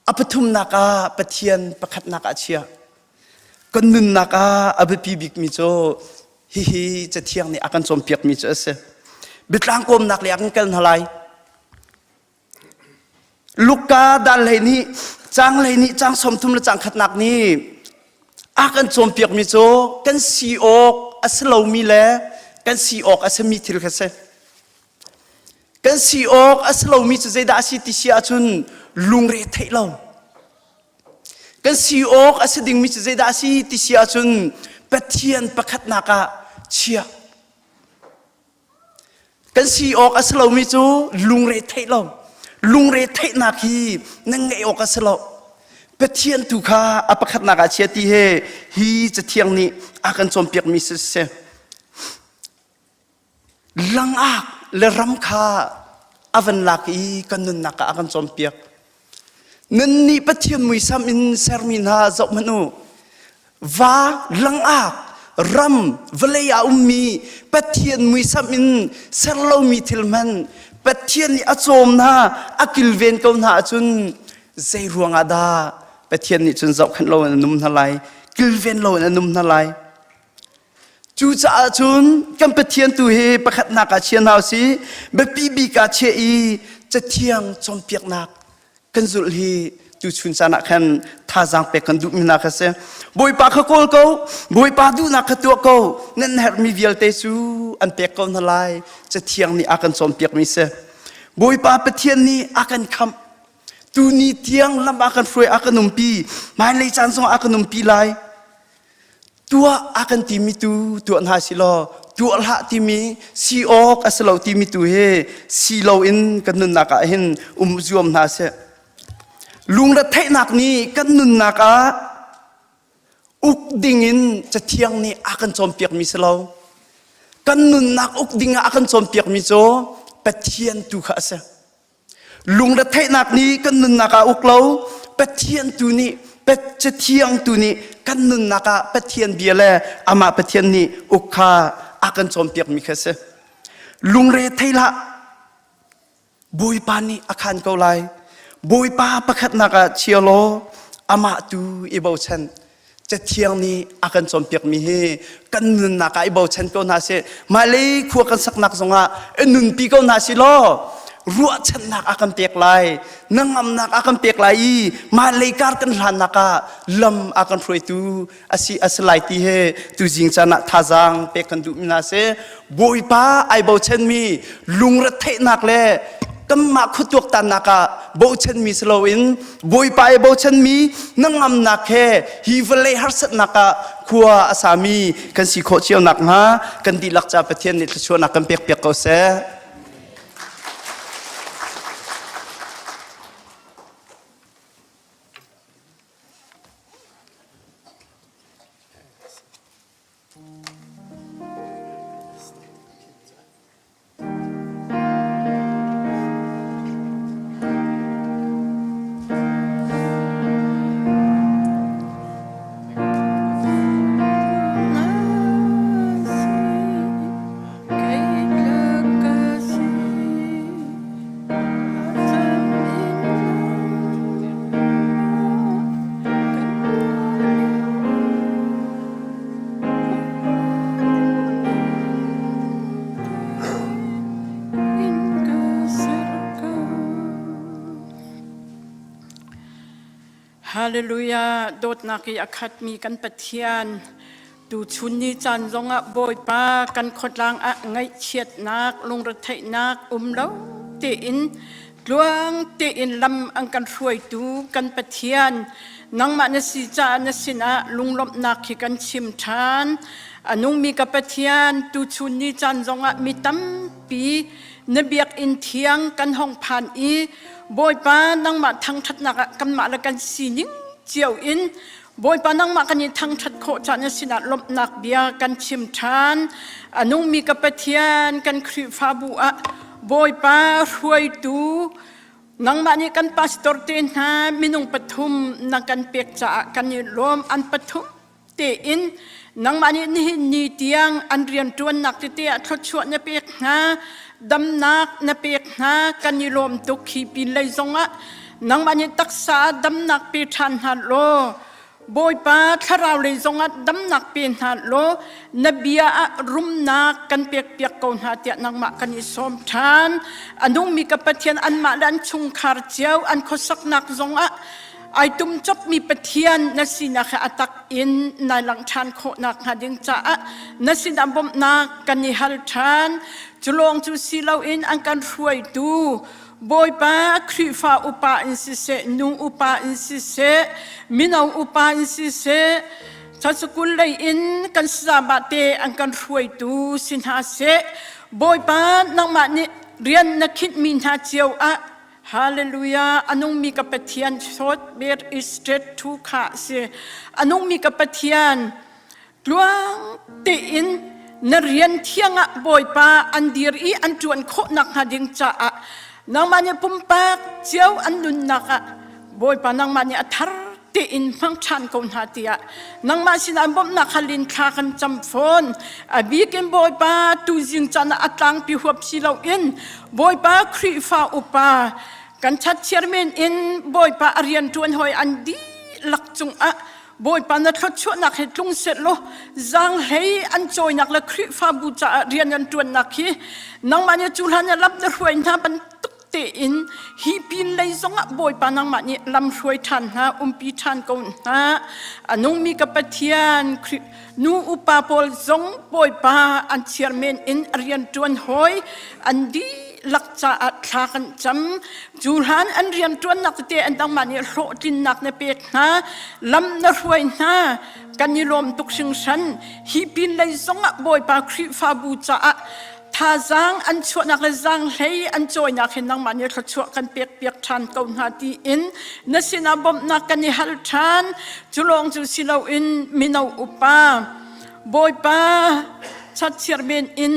อปทุมนักาปะเทียนประคัดนักอาเชียกันนุนนักาอเบปีบิกมิโจฮิจะเที่ยงนี้อากันสมเปียกมิโจเสบิดล้างกลมนักเลี้ยงกันอะไรลูกกาดันเลยนี่จางเลยนี่จางสมทุมและจางขัดนักนี่อากันสมเปียกมิโจกันสีออกอัสโลมีแลกันสีออกอัสมีทิลกเสกันสีออกอัสโลมีจะใจดาสิติเชียจุนลุงเรทเรากันสีออกอาศัยดิ่งมิจฉาดาสีติเสียจนปะเทียนประคัดนักเชียกันสีออกอาศัยเรามิจูลุงเรทเราลุงเรทนักฮีนั่งไงออกอาศัยเราปะเทียนตุกาอประคัดนักเชียที่เฮฮีจะเที่ยงนี้อากันจมเปียกมิสเซลังอักและรำคาอวันลักอีกันนุนนักอากันจมเปียกนั่นนี่ปะเทียนมุยซ้ำอินเซอร์มินาจบมโนว่าลังอักรำวเลยามีปะเทียนมุยซ้ำอินเซอร์โลมีทิลมันปะเทียนนี่อาจมนาอากิลเวนกาวนาจุนใจรวงอาดาปะเทียนนี่จุนจบขันโลนนุ่มทลายกิลเวนโลนนุ่มทลายจูจ่าจุนกันปะเทียนตุเฮประคัดนักอาเชียนเอาสิเบปีบีกาเชียอีจะเที่ยงจมเปียกนักกันสุดที่ดูชุนสานักขันท่าจังเป็กกันดูมินาคเสบอยปากเขาโกลเขาบอยปาดูนักตัวเขานั่นเหรมีเวลเตซูอันเป็กเขาทลายจะเที่ยงนี้อากันสมเปียกมิเสบอยปาปะเทียนนี้อากันคำตูนี้เที่ยงลำอากันฟรวยอากันนุ่มปีหมายเลยจันทร์ส่งอากันนุ่มปีไลตัวอากันตีมิตูตัวนาสิโลตัวละที่มีซีออกอาศัยที่มีตัวเฮซีโลอินกันนุนนักเห็นจวมนาเสลุงระเทนักนี้กันนุนนักอุกดิ่งอินจะเที่ยงนี้อากันจมเปียกมิสโลกันนุนนักอุกดิ่งอากันจมเปียกมิโจปะเทียนตุขะเสลุงระเทนักนี้กันนุนนักอุกโลปะเทียนตุนี้เป็ดจะเที่ยงตุนี้กันนุนนักปะเทียนเบียร์แลอามาปะเทียนนี้อุกคาอากันจมเปียกมิเสลุงเรทไทละบุยปานีอาคารเกาไลบุยปาประคัดนักเชียโลอามาตูอีบาวชันจะเที่ยงนี้อากันจมเปียกมิเฮกันนุนนักอีบาวชันเกานาเสมาเลยขัวกันสักนักสงะนุนปีเกานาสิโลรัวฉันนักอากันเปียกไลนั่งอำนักอากันเปียกไลมาเลยการกันหลานนักลำอากันฟรวยตูอาศิอาศไลที่เฮตูจิงชนะท่าจังเปียกันดูมินาเสบอยป้าไอบาวเชนมีลุงรัตเทนักเล่กัมมาขุดตัวตันนักบาวเชนมีสโลวินบอยป้าไอบาวเชนมีนั่งอำนักเฮฮีเวลฮัสนักขัวอาสามีกันสิโคเชียวนักมากันดีลักจ่าประเทศนิทชวนักกันเปียกเปียกเขาเส ฮาเลลูยาโดดนักอาคัดมีกันปะเทียนดูชุนนี้จันทรงอะบอยปากันขดลางอะไงเฉียดนักลงรถไถนักแล้วเตอินลวงเตอินลำอังกันรวยดูกันปะเทียนนังมานสิจานสินะลุงลบนักขีกันชิมทานอนุมีกับปะเทียนดูชุนนี้จันทรงอะมีตั้มปีนเบียกอินเทียงกันห้องผ่านอีบอยปานังมาทางทัดนักกันมาละกันสีนิ่งเจียวอินบอยปานังมากันยิทางทัดโคจานสินะลบนักเบียกันชิมทานอนุมีกับปะเทียนกันคริฟาบัวบอยปารวยดูนังมานี่กันพาสตอร์เตนฮามินุงปฐุมนังกันเปียกจ่ากันยิลมอันปฐุมเตอินนังมานี่นี่เตียงอันเรียนจวนนักเตะทดชวนเปียกฮาดำนักนเปียกฮากันยิลมตุกขีปีเลยซงะนังมานี่ตักษาดำนักปีทันฮัลโลบอยปาทาราวเลยซงะดำนักปีฮัลโลนเบียรุมนักกันเปียกเปียกกอนหาเตียนังมากันยิสมทานอันนุ่มมีกับปะเทียนอันมาดันชุงคาร์เจียวอันขสักนักซงะไอตุมจบมีปะเทียนนสินักอัตักอินในหลังชานโคนักหาดิงจ้านสินับบมนักกันยิฮัลทานจุลองจุสิเลาอินอันกันรวยดูบอยปาคริฟาอุปาอินสิเซนุงอุปาอินสิเซมินาอุปาอินสิเซทัศกุลเลยอินกันสาบาเตอันกันรวยดูสินหาเซบอยปานังมานิเรียนนักคิดมินหาเจียวฮาเลลูยาอนุมีกับปะเทียนสดเบรอิสเตทูขาเซอนุมีกับปะเทียนลวงเตอินนเรียนเที่ยงบอยปาอันดีรีอันจวนโคนักหาดิงจ้านังมันยปุ่มปากเจียวอันนุนนักบอยปานังมันยอัธรเตอินฟังชันกอนหาเตียนังมาสินันบ่มนักขลินคากันจำฟอนบีกินบอยปาตูจิงจันอัตลังพิหัวสิเลาอินบอยปาคริฟาอุปากันชัดเชื่อเมนอินบอยปาเรียนจวนหอยอันดีหลักจงบอยปานัดเขาชวนนักเหตุลุงเสร็จโลจังเฮอันจอยนักละคริฟาบูจ่าเรียนยันจวนนักฮีนังมันยจุลหันรับนักรวยนาบันเตอินฮีปีนเลยซงบอยปานังมันยลำรวยทันฮะปีทันกอนฮะอนุมีกับปะเทียนนูอุปาปอลซงบอยปาอันเชียร์เมนอินเรียนจวนหอยอันดีลักษาทากันจำจูหันอันเรียนจวนนักเตะอันดังมันยโรดินนักเนเปียกฮะลำนรวยฮะกันยิลมตุกชิงชันฮีปีนเลยซงบอยปาคริฟาบูจ่าท่าจังอันชวนนักจังเฮอันจอยนักเห็นนังมันยเขาชวนกันเปียกเปียกทันกอนหาตีอินนสินาบมนักกันยิฮัลทันจุลองจุสิเลาอินมินาอุปาบอยปาชัดเชียร์เบนอิน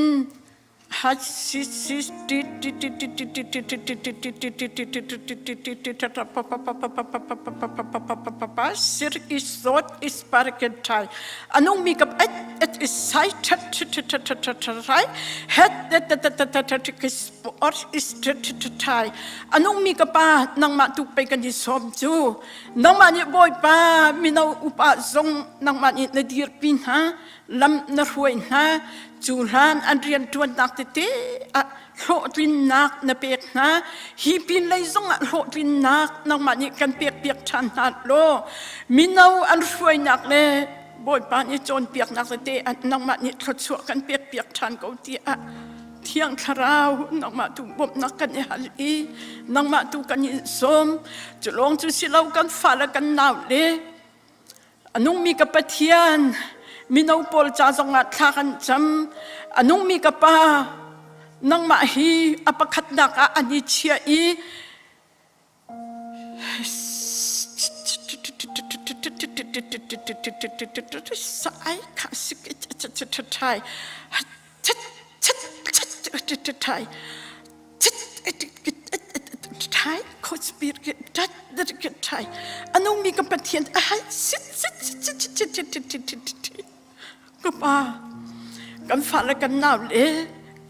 ฮัจซิซิติติติติติติติติติติติติติติติติติติติทัตปะปะปะปะปะปะปะปะปะปะปะปะปะปะปะสิรอิสโซดอิสปาร์เกตไทยอนุมีกับเอ็ดอิสไซทัตทัตทัตทัตทัตทัตไทยเฮ็ดเด็ดเด็ดเด็ดเด็ดเด็ดกิสปอร์อิสทัตทัตไทยอนุมีกับป้านังมาตุไปกันยิสอมจูนังมานี่บอยป้ามีนาอุปาซงนังมานี่นดีร์ปินฮะลำนรวยฮะจูรันอันเรียนจวนนักเตะโหดินนักนเปียกนะฮีปินเลยซงโหดินนักนักมันนี่กันเปียกเปียกชันหัดโลมินาอันรวยนักเลยบอยปานี่จนเปียกนักเตะนักมันนี่ทดสอบกันเปียกเปียกชันกูเตียเที่ยงคราวนักมาตุบนักกันฮัลอีนักมาตุกันยิสมจะลงจะสิเลากันฟ้าละกันหนาวเลยอนุมีกับปะเทียนมีนาปอลจ่าสงัดทากันจำอนุมีกับป้านังมาฮีอปขัดนักอันนี้เชียอีสายขาสิกชัดไทยไทยไทยโคสปีร์ดัดดัดไทยอนุมีกับปะเทียนก็ป้ากันฟ้าและกันหนาวเลย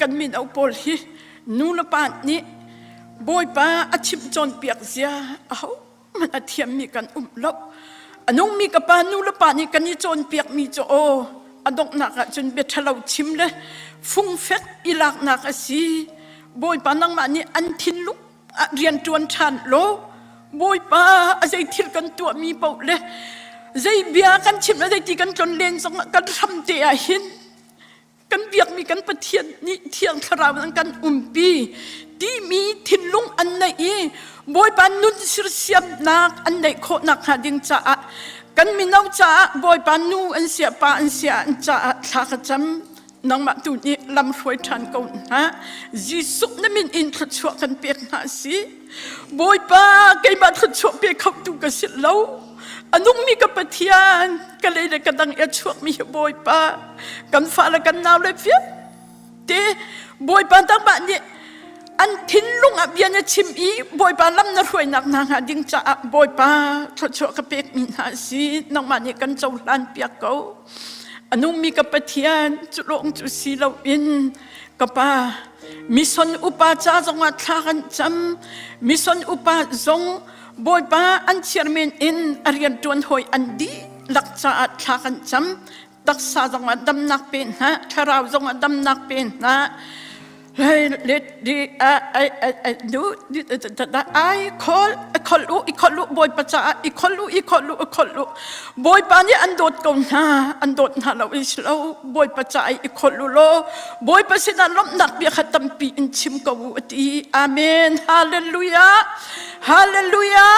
กันมีเอาโปลฮีนูละปานนี้บอยป้าอาชิบจนเปียกเสียเอามันอาเทียมมีกันลบอนุมีกับป้านูละปานนี้กันนี่จนเปียกมีโจอดกหนักจนเบ็ดทะเลาชิมเลยฟุ้งเฟกอีหลักหนักสิบอยป้านังมานี่อันทินลุกเรียนจวนชันโลบ บอยป้าอะไรที่กันตัวมีเปล่าเลยใจเบียกันชิมอะไรที่กันจนเลนสงกันทำเดียหินกันเบียกมีกันประเทียนนี่เที่ยงคราวนั้นกันปีที่มีทินลุงอันไหนบอยป้านุ่นสิเสียมนักอันไหนโคนักหาดิงจ้ากันมีน้องจ้าบอยป้านูอันเสียป้าอันเสียอันจ้าทากจำนังมาตุนี้ลำช่วยทันก่อนฮะยิสุนั่นมินอินทรชัวกันเปียกหาสิบอยป้าไกมาทรชัวเปียกเขาตุกสิเล่าอันนุ่งมีกับปะเทียนกันเลยเด็กกันดังเอชัวมีบอยป้ากันฟ้าละกันนาวเลยเฟียเตบอยป้าตั้งบ้านเนี่ยอันทิ้นลุงอับยันชิมอีบอยป้าลำน่ารวยหนักนางหาดิงจ้าบอยป้าทรชัวกับเปียกมีหาสิน้องมาเนี่ยกันเจ้าล้านเปียกเขาอันนุ่มมีกับปะเทียนจุลงจุสีเราอินกับป้ามิสนอุปาจ้าจงวัดทากันจำมิสนอุปาจงบอยป้าอันเชียร์เมนอินอารียนจวนหอยอันดีหลักจ้าทากันจำตักษาจงวัดดำนักเป็นนะทาราวจงวัดดำนักเป็นนะเฮ้ยเล็ดดีดูไอ้คอลูบอยป้าจ้าอีคอลูบอยป้าเนี่ยอันโดดก่อนนะอันโดดนะเราอิสเราบอยป้าจ้าอีคอลูโลบอยป้าสินันล้มหนักเบียขัดตั้มปีอินชิมกบูตีอาเมนฮาเลลูยาฮาเลลูยา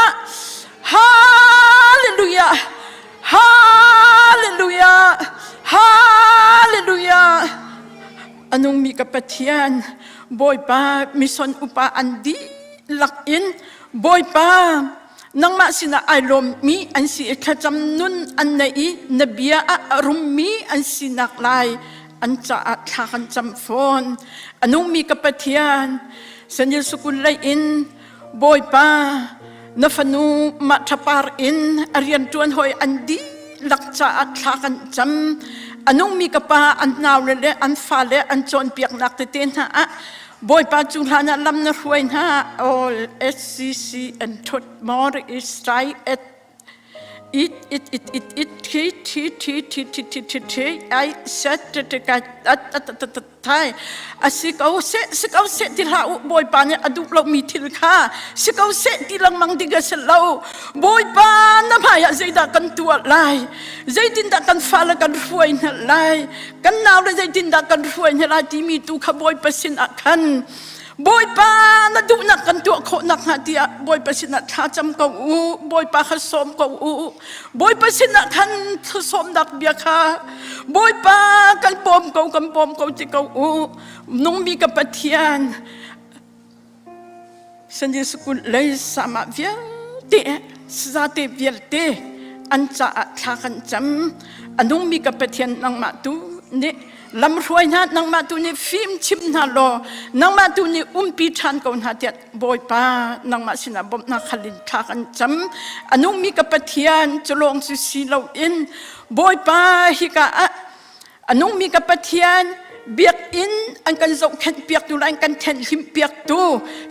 ฮาเลลูยาฮาเลลูยาฮาเลลูยาอันนุ่งมีกับปะเทียนบอยป้ามิสนอุปาอันดีหลักอินบอยป้านังมาสินะอารมณ์มีอันสิขจำนุนอันไหนนบียะอารมณ์มีอันสินักลายอันจะทากันจำฟอนอันนุ่งมีกับปะเทียนสัญญาสกุลไลอินบอยป้านฟนูมาทปาร์อินอารียนจวนหอยอันดีหลักจะทากันจำอันนุ่งมีกับป้าอันนาวเลอันฟ้าเลอันจนเปียกหนักเต้นฮะบอยป้าจุฬานะลำนะรวยฮะ all SCC and tot more is try it I said to God Thai asik au se ti la boy pa ne adu lo mi til kha sik au se ti lang mang diga se lo boy pa na ma ya zaida kan tua lai zaidin da kan fala kan ruai na lai kan naw le zaidin da kan ruai na lai ti mi tu kha boy pa sin akan boy pa na du na kan tua kho nak ha dia boy pa sin na tha cham ko u boy pa kha som ko u boy pa sin na kan som dak bia kha boy pa kan pom ko ti ko u nung mi ka pathian sanji sukul lai sama via te sa te vial te an cha tha kan cham anung mi ka pathian nang ma tu neลำรวยนะนังมาตุนี่ฟิล์มชิมนาโลนังมาตุนี่ปีชันก่อนหาเดียดบอยป้านังมาสินะบมนักขลินทากันจำอนุมีกับปะเทียนจะลงสุสีเราอินบอยป้าฮิกะอนุมีกับปะเทียนเบียกอินอันกันจงเข็นเปียกตุลายกันเข็นหิมเปียกตู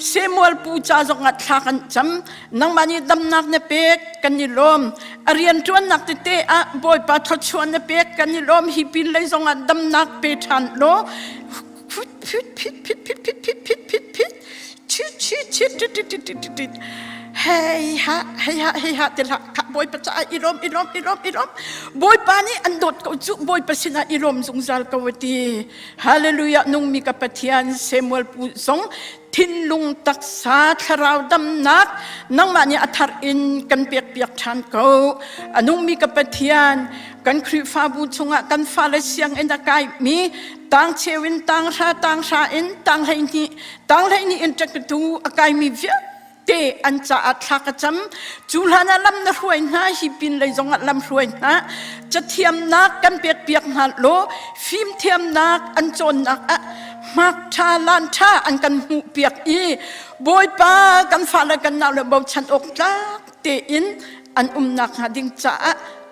เซมัวลปูจาจงอัดทากันจำนังมานี่ดำนักเนเปียกกันนิลมอารียนจวนนักเตะบอยป้าทศชวนเนเปียกกันนิลมฮิปินเลยจงอัดดำนักเปทันโลพิดเฮ้ยฮะเดี๋ยวละบอยป้าจะอิรมบอยป้านี่อันโดดเขาจุบอยป้าสินะอิรมสงสารกวดีฮาเลลูยานุ่งมีกับปะเทียนเซมัวลปูซงทินลุงตักษาทราวดำนักนังมาเนี่ยอัฐารอินกันเปียกชันเขาอนุมีกับปะเทียนกันครีฟ้าบูชงกันฟ้าเลเสียงเอ็นตะไกมีต่างเชวินต่างชาอินต่างให้นี่อินจักรตูอากายมีเวียเตอันจะอัดทักจำจุลานะลำนะรวยนะฮิปินเลยจงอัดลำรวยนะจะเทียมนักกันเปียกหัดโลฟิล์มเทียมนักอันจนนักมักชาลานชาอันกันหูเปียกอีบอยป้ากันฟ้าละกันนาวเลยเบาฉันอกจักเตอินอันนักหาดิงจ้า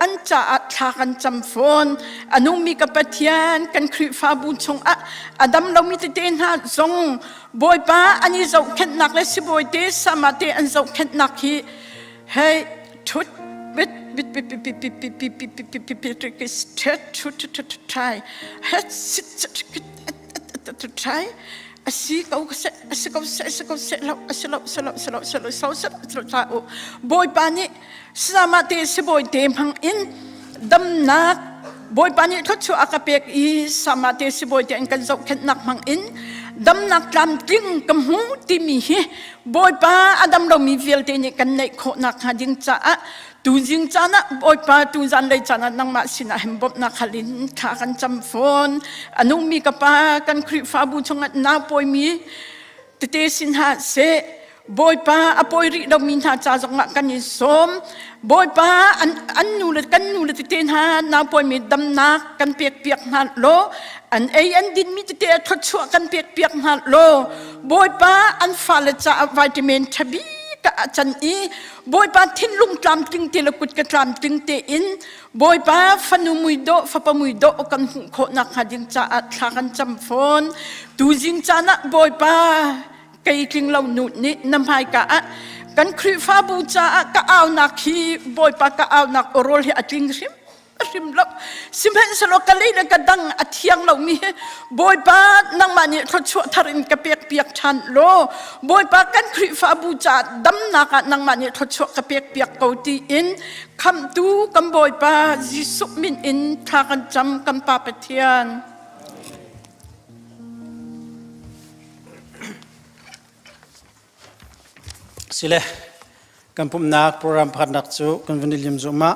อันจะอัดทากันจำฟอนอนุมีกับปะเทียนกันครีฟ้าบุญชงอดัมเรามีแต่เดินหาจงบอยป้าอันนี้เราเข็นนักและสิบอยเตสามาเตอันเราเข็นนักฮีเฮ้ยทุดบิดไทยเฮ้ยสิไทย boy pani sama te se boy te phang in dam nak boy pani thot chu akapek I sama te se boy te an kan zok khet nak phang in dam nak lam ting kam hu ti mi hi boy pa adam lo mi vel te ni kan nei kho nak ha ding cha tu jing cha na boy pa tu zan lei cha na nang ma sina hem bop na khalin kha kan cham phone anu mi ka pa kan khri fa bu chunga na poi mi te sin ha se boy pa apoi ri do min ha cha jong kan ni som boy pa an nu le kan nu le te ha na poi mi dam na kan piak na lo an an din mi te thot chu kan piak na lo boy pa an fa le cha vitamin thabi ka chan I boy pa thin lung tlam ting te la kut ka tlam ting te in boy pa fanu mui do fa pa mui do kan kho na kha ding cha thla kan cham phone tu jing cha na boy pa kai king lau nu ni nam hai ka kan khri fa bu cha ka aw na khi boy pa ka aw na orol hi ating rim lo simhen salo kalei na kadang athiang lo mi boy pa nang mani thot chu tharin ka piak than lo boy pa kan khri fa bu cha dam na ka nang mani thot chu ka piak ko ti in kham tu kam boy pa jisu min in tha kan cham kam pa pathian sile kan pum nak program phat nak chu kan vanilim zuma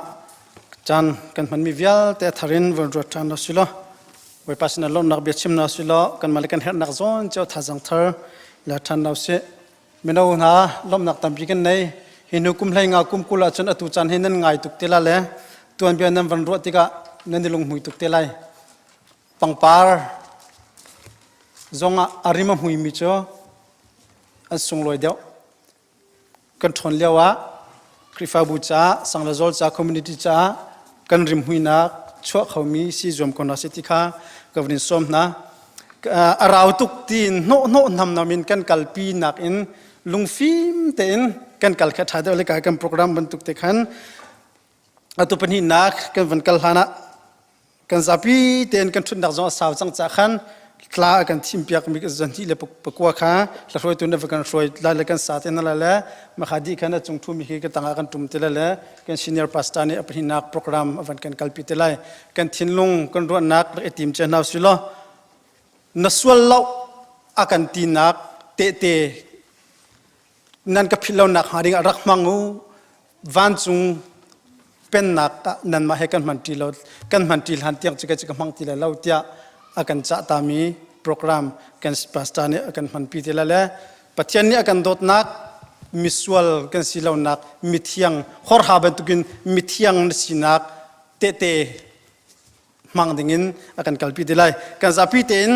chan kan man mi vial te tharin von ro tan na silo we pasna lom nak be chim na silo kan malikan her nak zon chau thajang thar la than na se meno na lom nak tam bi kan nei hinu kum lai nga kum kula chan atu chan hinan ngai tuk tela le tuan bi nam von ro tika nanilung hui tuk telai pangpar zonga arima hui mi cho asung loi deu kan thon lewa krifa bu cha sanglazol cha community cha kan rim huina chwa khomi si zom kona setika gavrin som na arau tuk tin no nam namin kan kalpi nak in lungfim ten kan kal kha thada le ka kan program bantuk te khan atu pani nak kan van kal hana kan zapi ten kan thun dak zo saw chang cha khan tla kan thim piak mi zan hi le pakwa kha la roi tu ne kan roi la le kan sa te na la le ma khadi khana chung thu mi ke tanga kan tum te la le kan senior pastor ni apni nak program avan kan kalpi te lai kan thinlung kan ro nak etim che naw silo naswal law akan tinak te nan ka philaw nak haring rak mangu van chung pen nak nan ma he kan man ti lo kan man ti han tiang chika mang ti la law tia akan cha tami program kan pastor ni akan man pi te la le pathian ni akan dot nak miswal kan silaw nak mithiang khor ha ban tukin mithiang sinak te mang dingin akan kalpi te lai kan zapi ten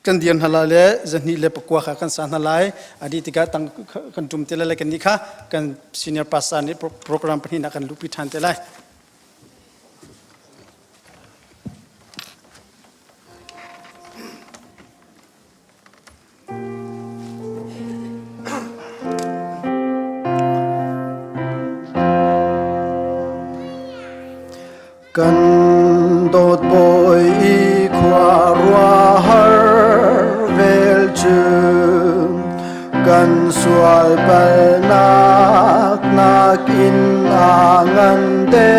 kan dian halale zani le pakwa kha kan san halai adi tika tang kan tum te la kan ni kha kan senior pastor ni program pani akan lupi than te lai kan dot boy I khwa rwa har vel chu kan sual bal nak in angan de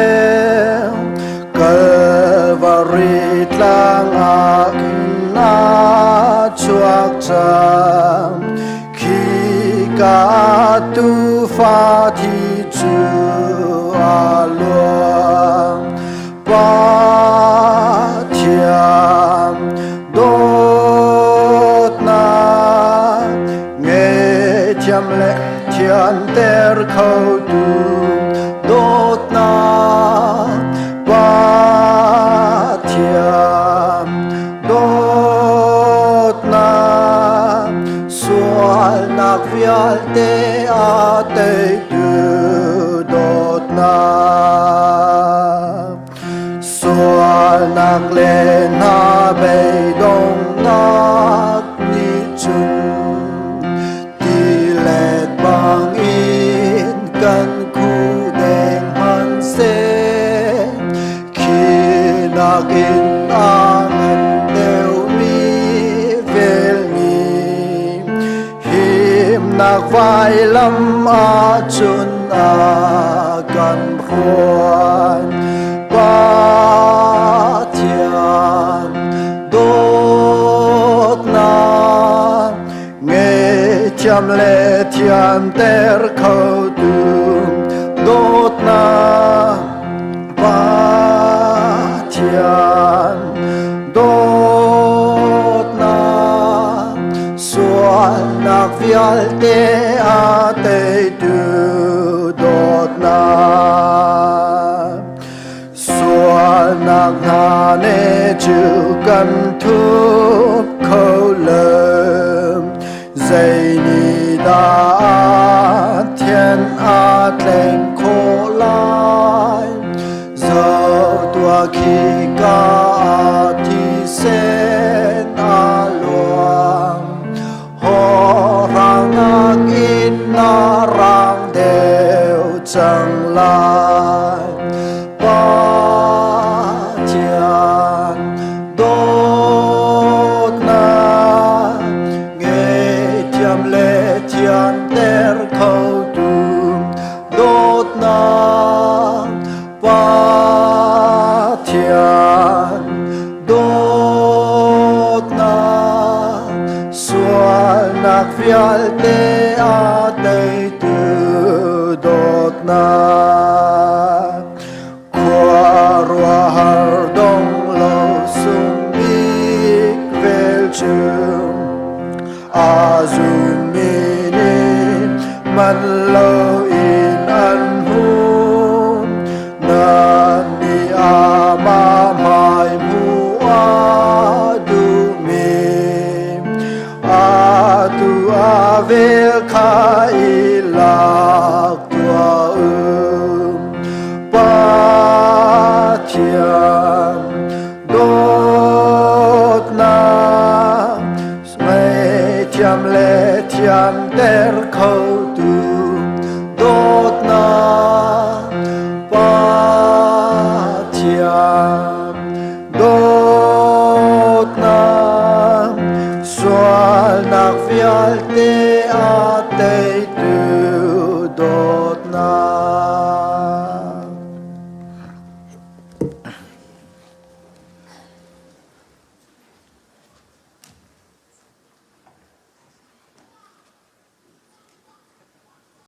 kalvari tlang akin na chuak cham khi ka tu fa thi chu along Pathian dot na nghe thiam lệ thian ter khâu tu dot na Pathian dot na sual nak vial te a te tu dot na nak lên na bay đông nak ni chung ti let bang in kan khu đen man se khi nak in angan deu mi vel mi vai lam a chun a kan khuan pa thian đốt na nghe chăm lệ thian ter khâu tu đốt na pa thian đốt na xuân nạc vial te a te tu đốt na xuân nạc na ne chu kan thup khâu lơm dây ni da thiên a lên khô lai giờ tua khi ca thì sen a luang ho rang ngang in na rang đều chẳng lai ba thian đốt na nghe thiam lệ thian ter khâu tu đốt na ba thian đốt na xuân nạc vial te a te tu đốt na qua rùa har dong lo sung mi vel chung a zum mi ni man lo in an hun na ni a ma mai mu a du mi a tu a vel kha i lạc tua pa thian đốt na mây thiam lệ thiam ter khâu tu đốt na pa thian đốt na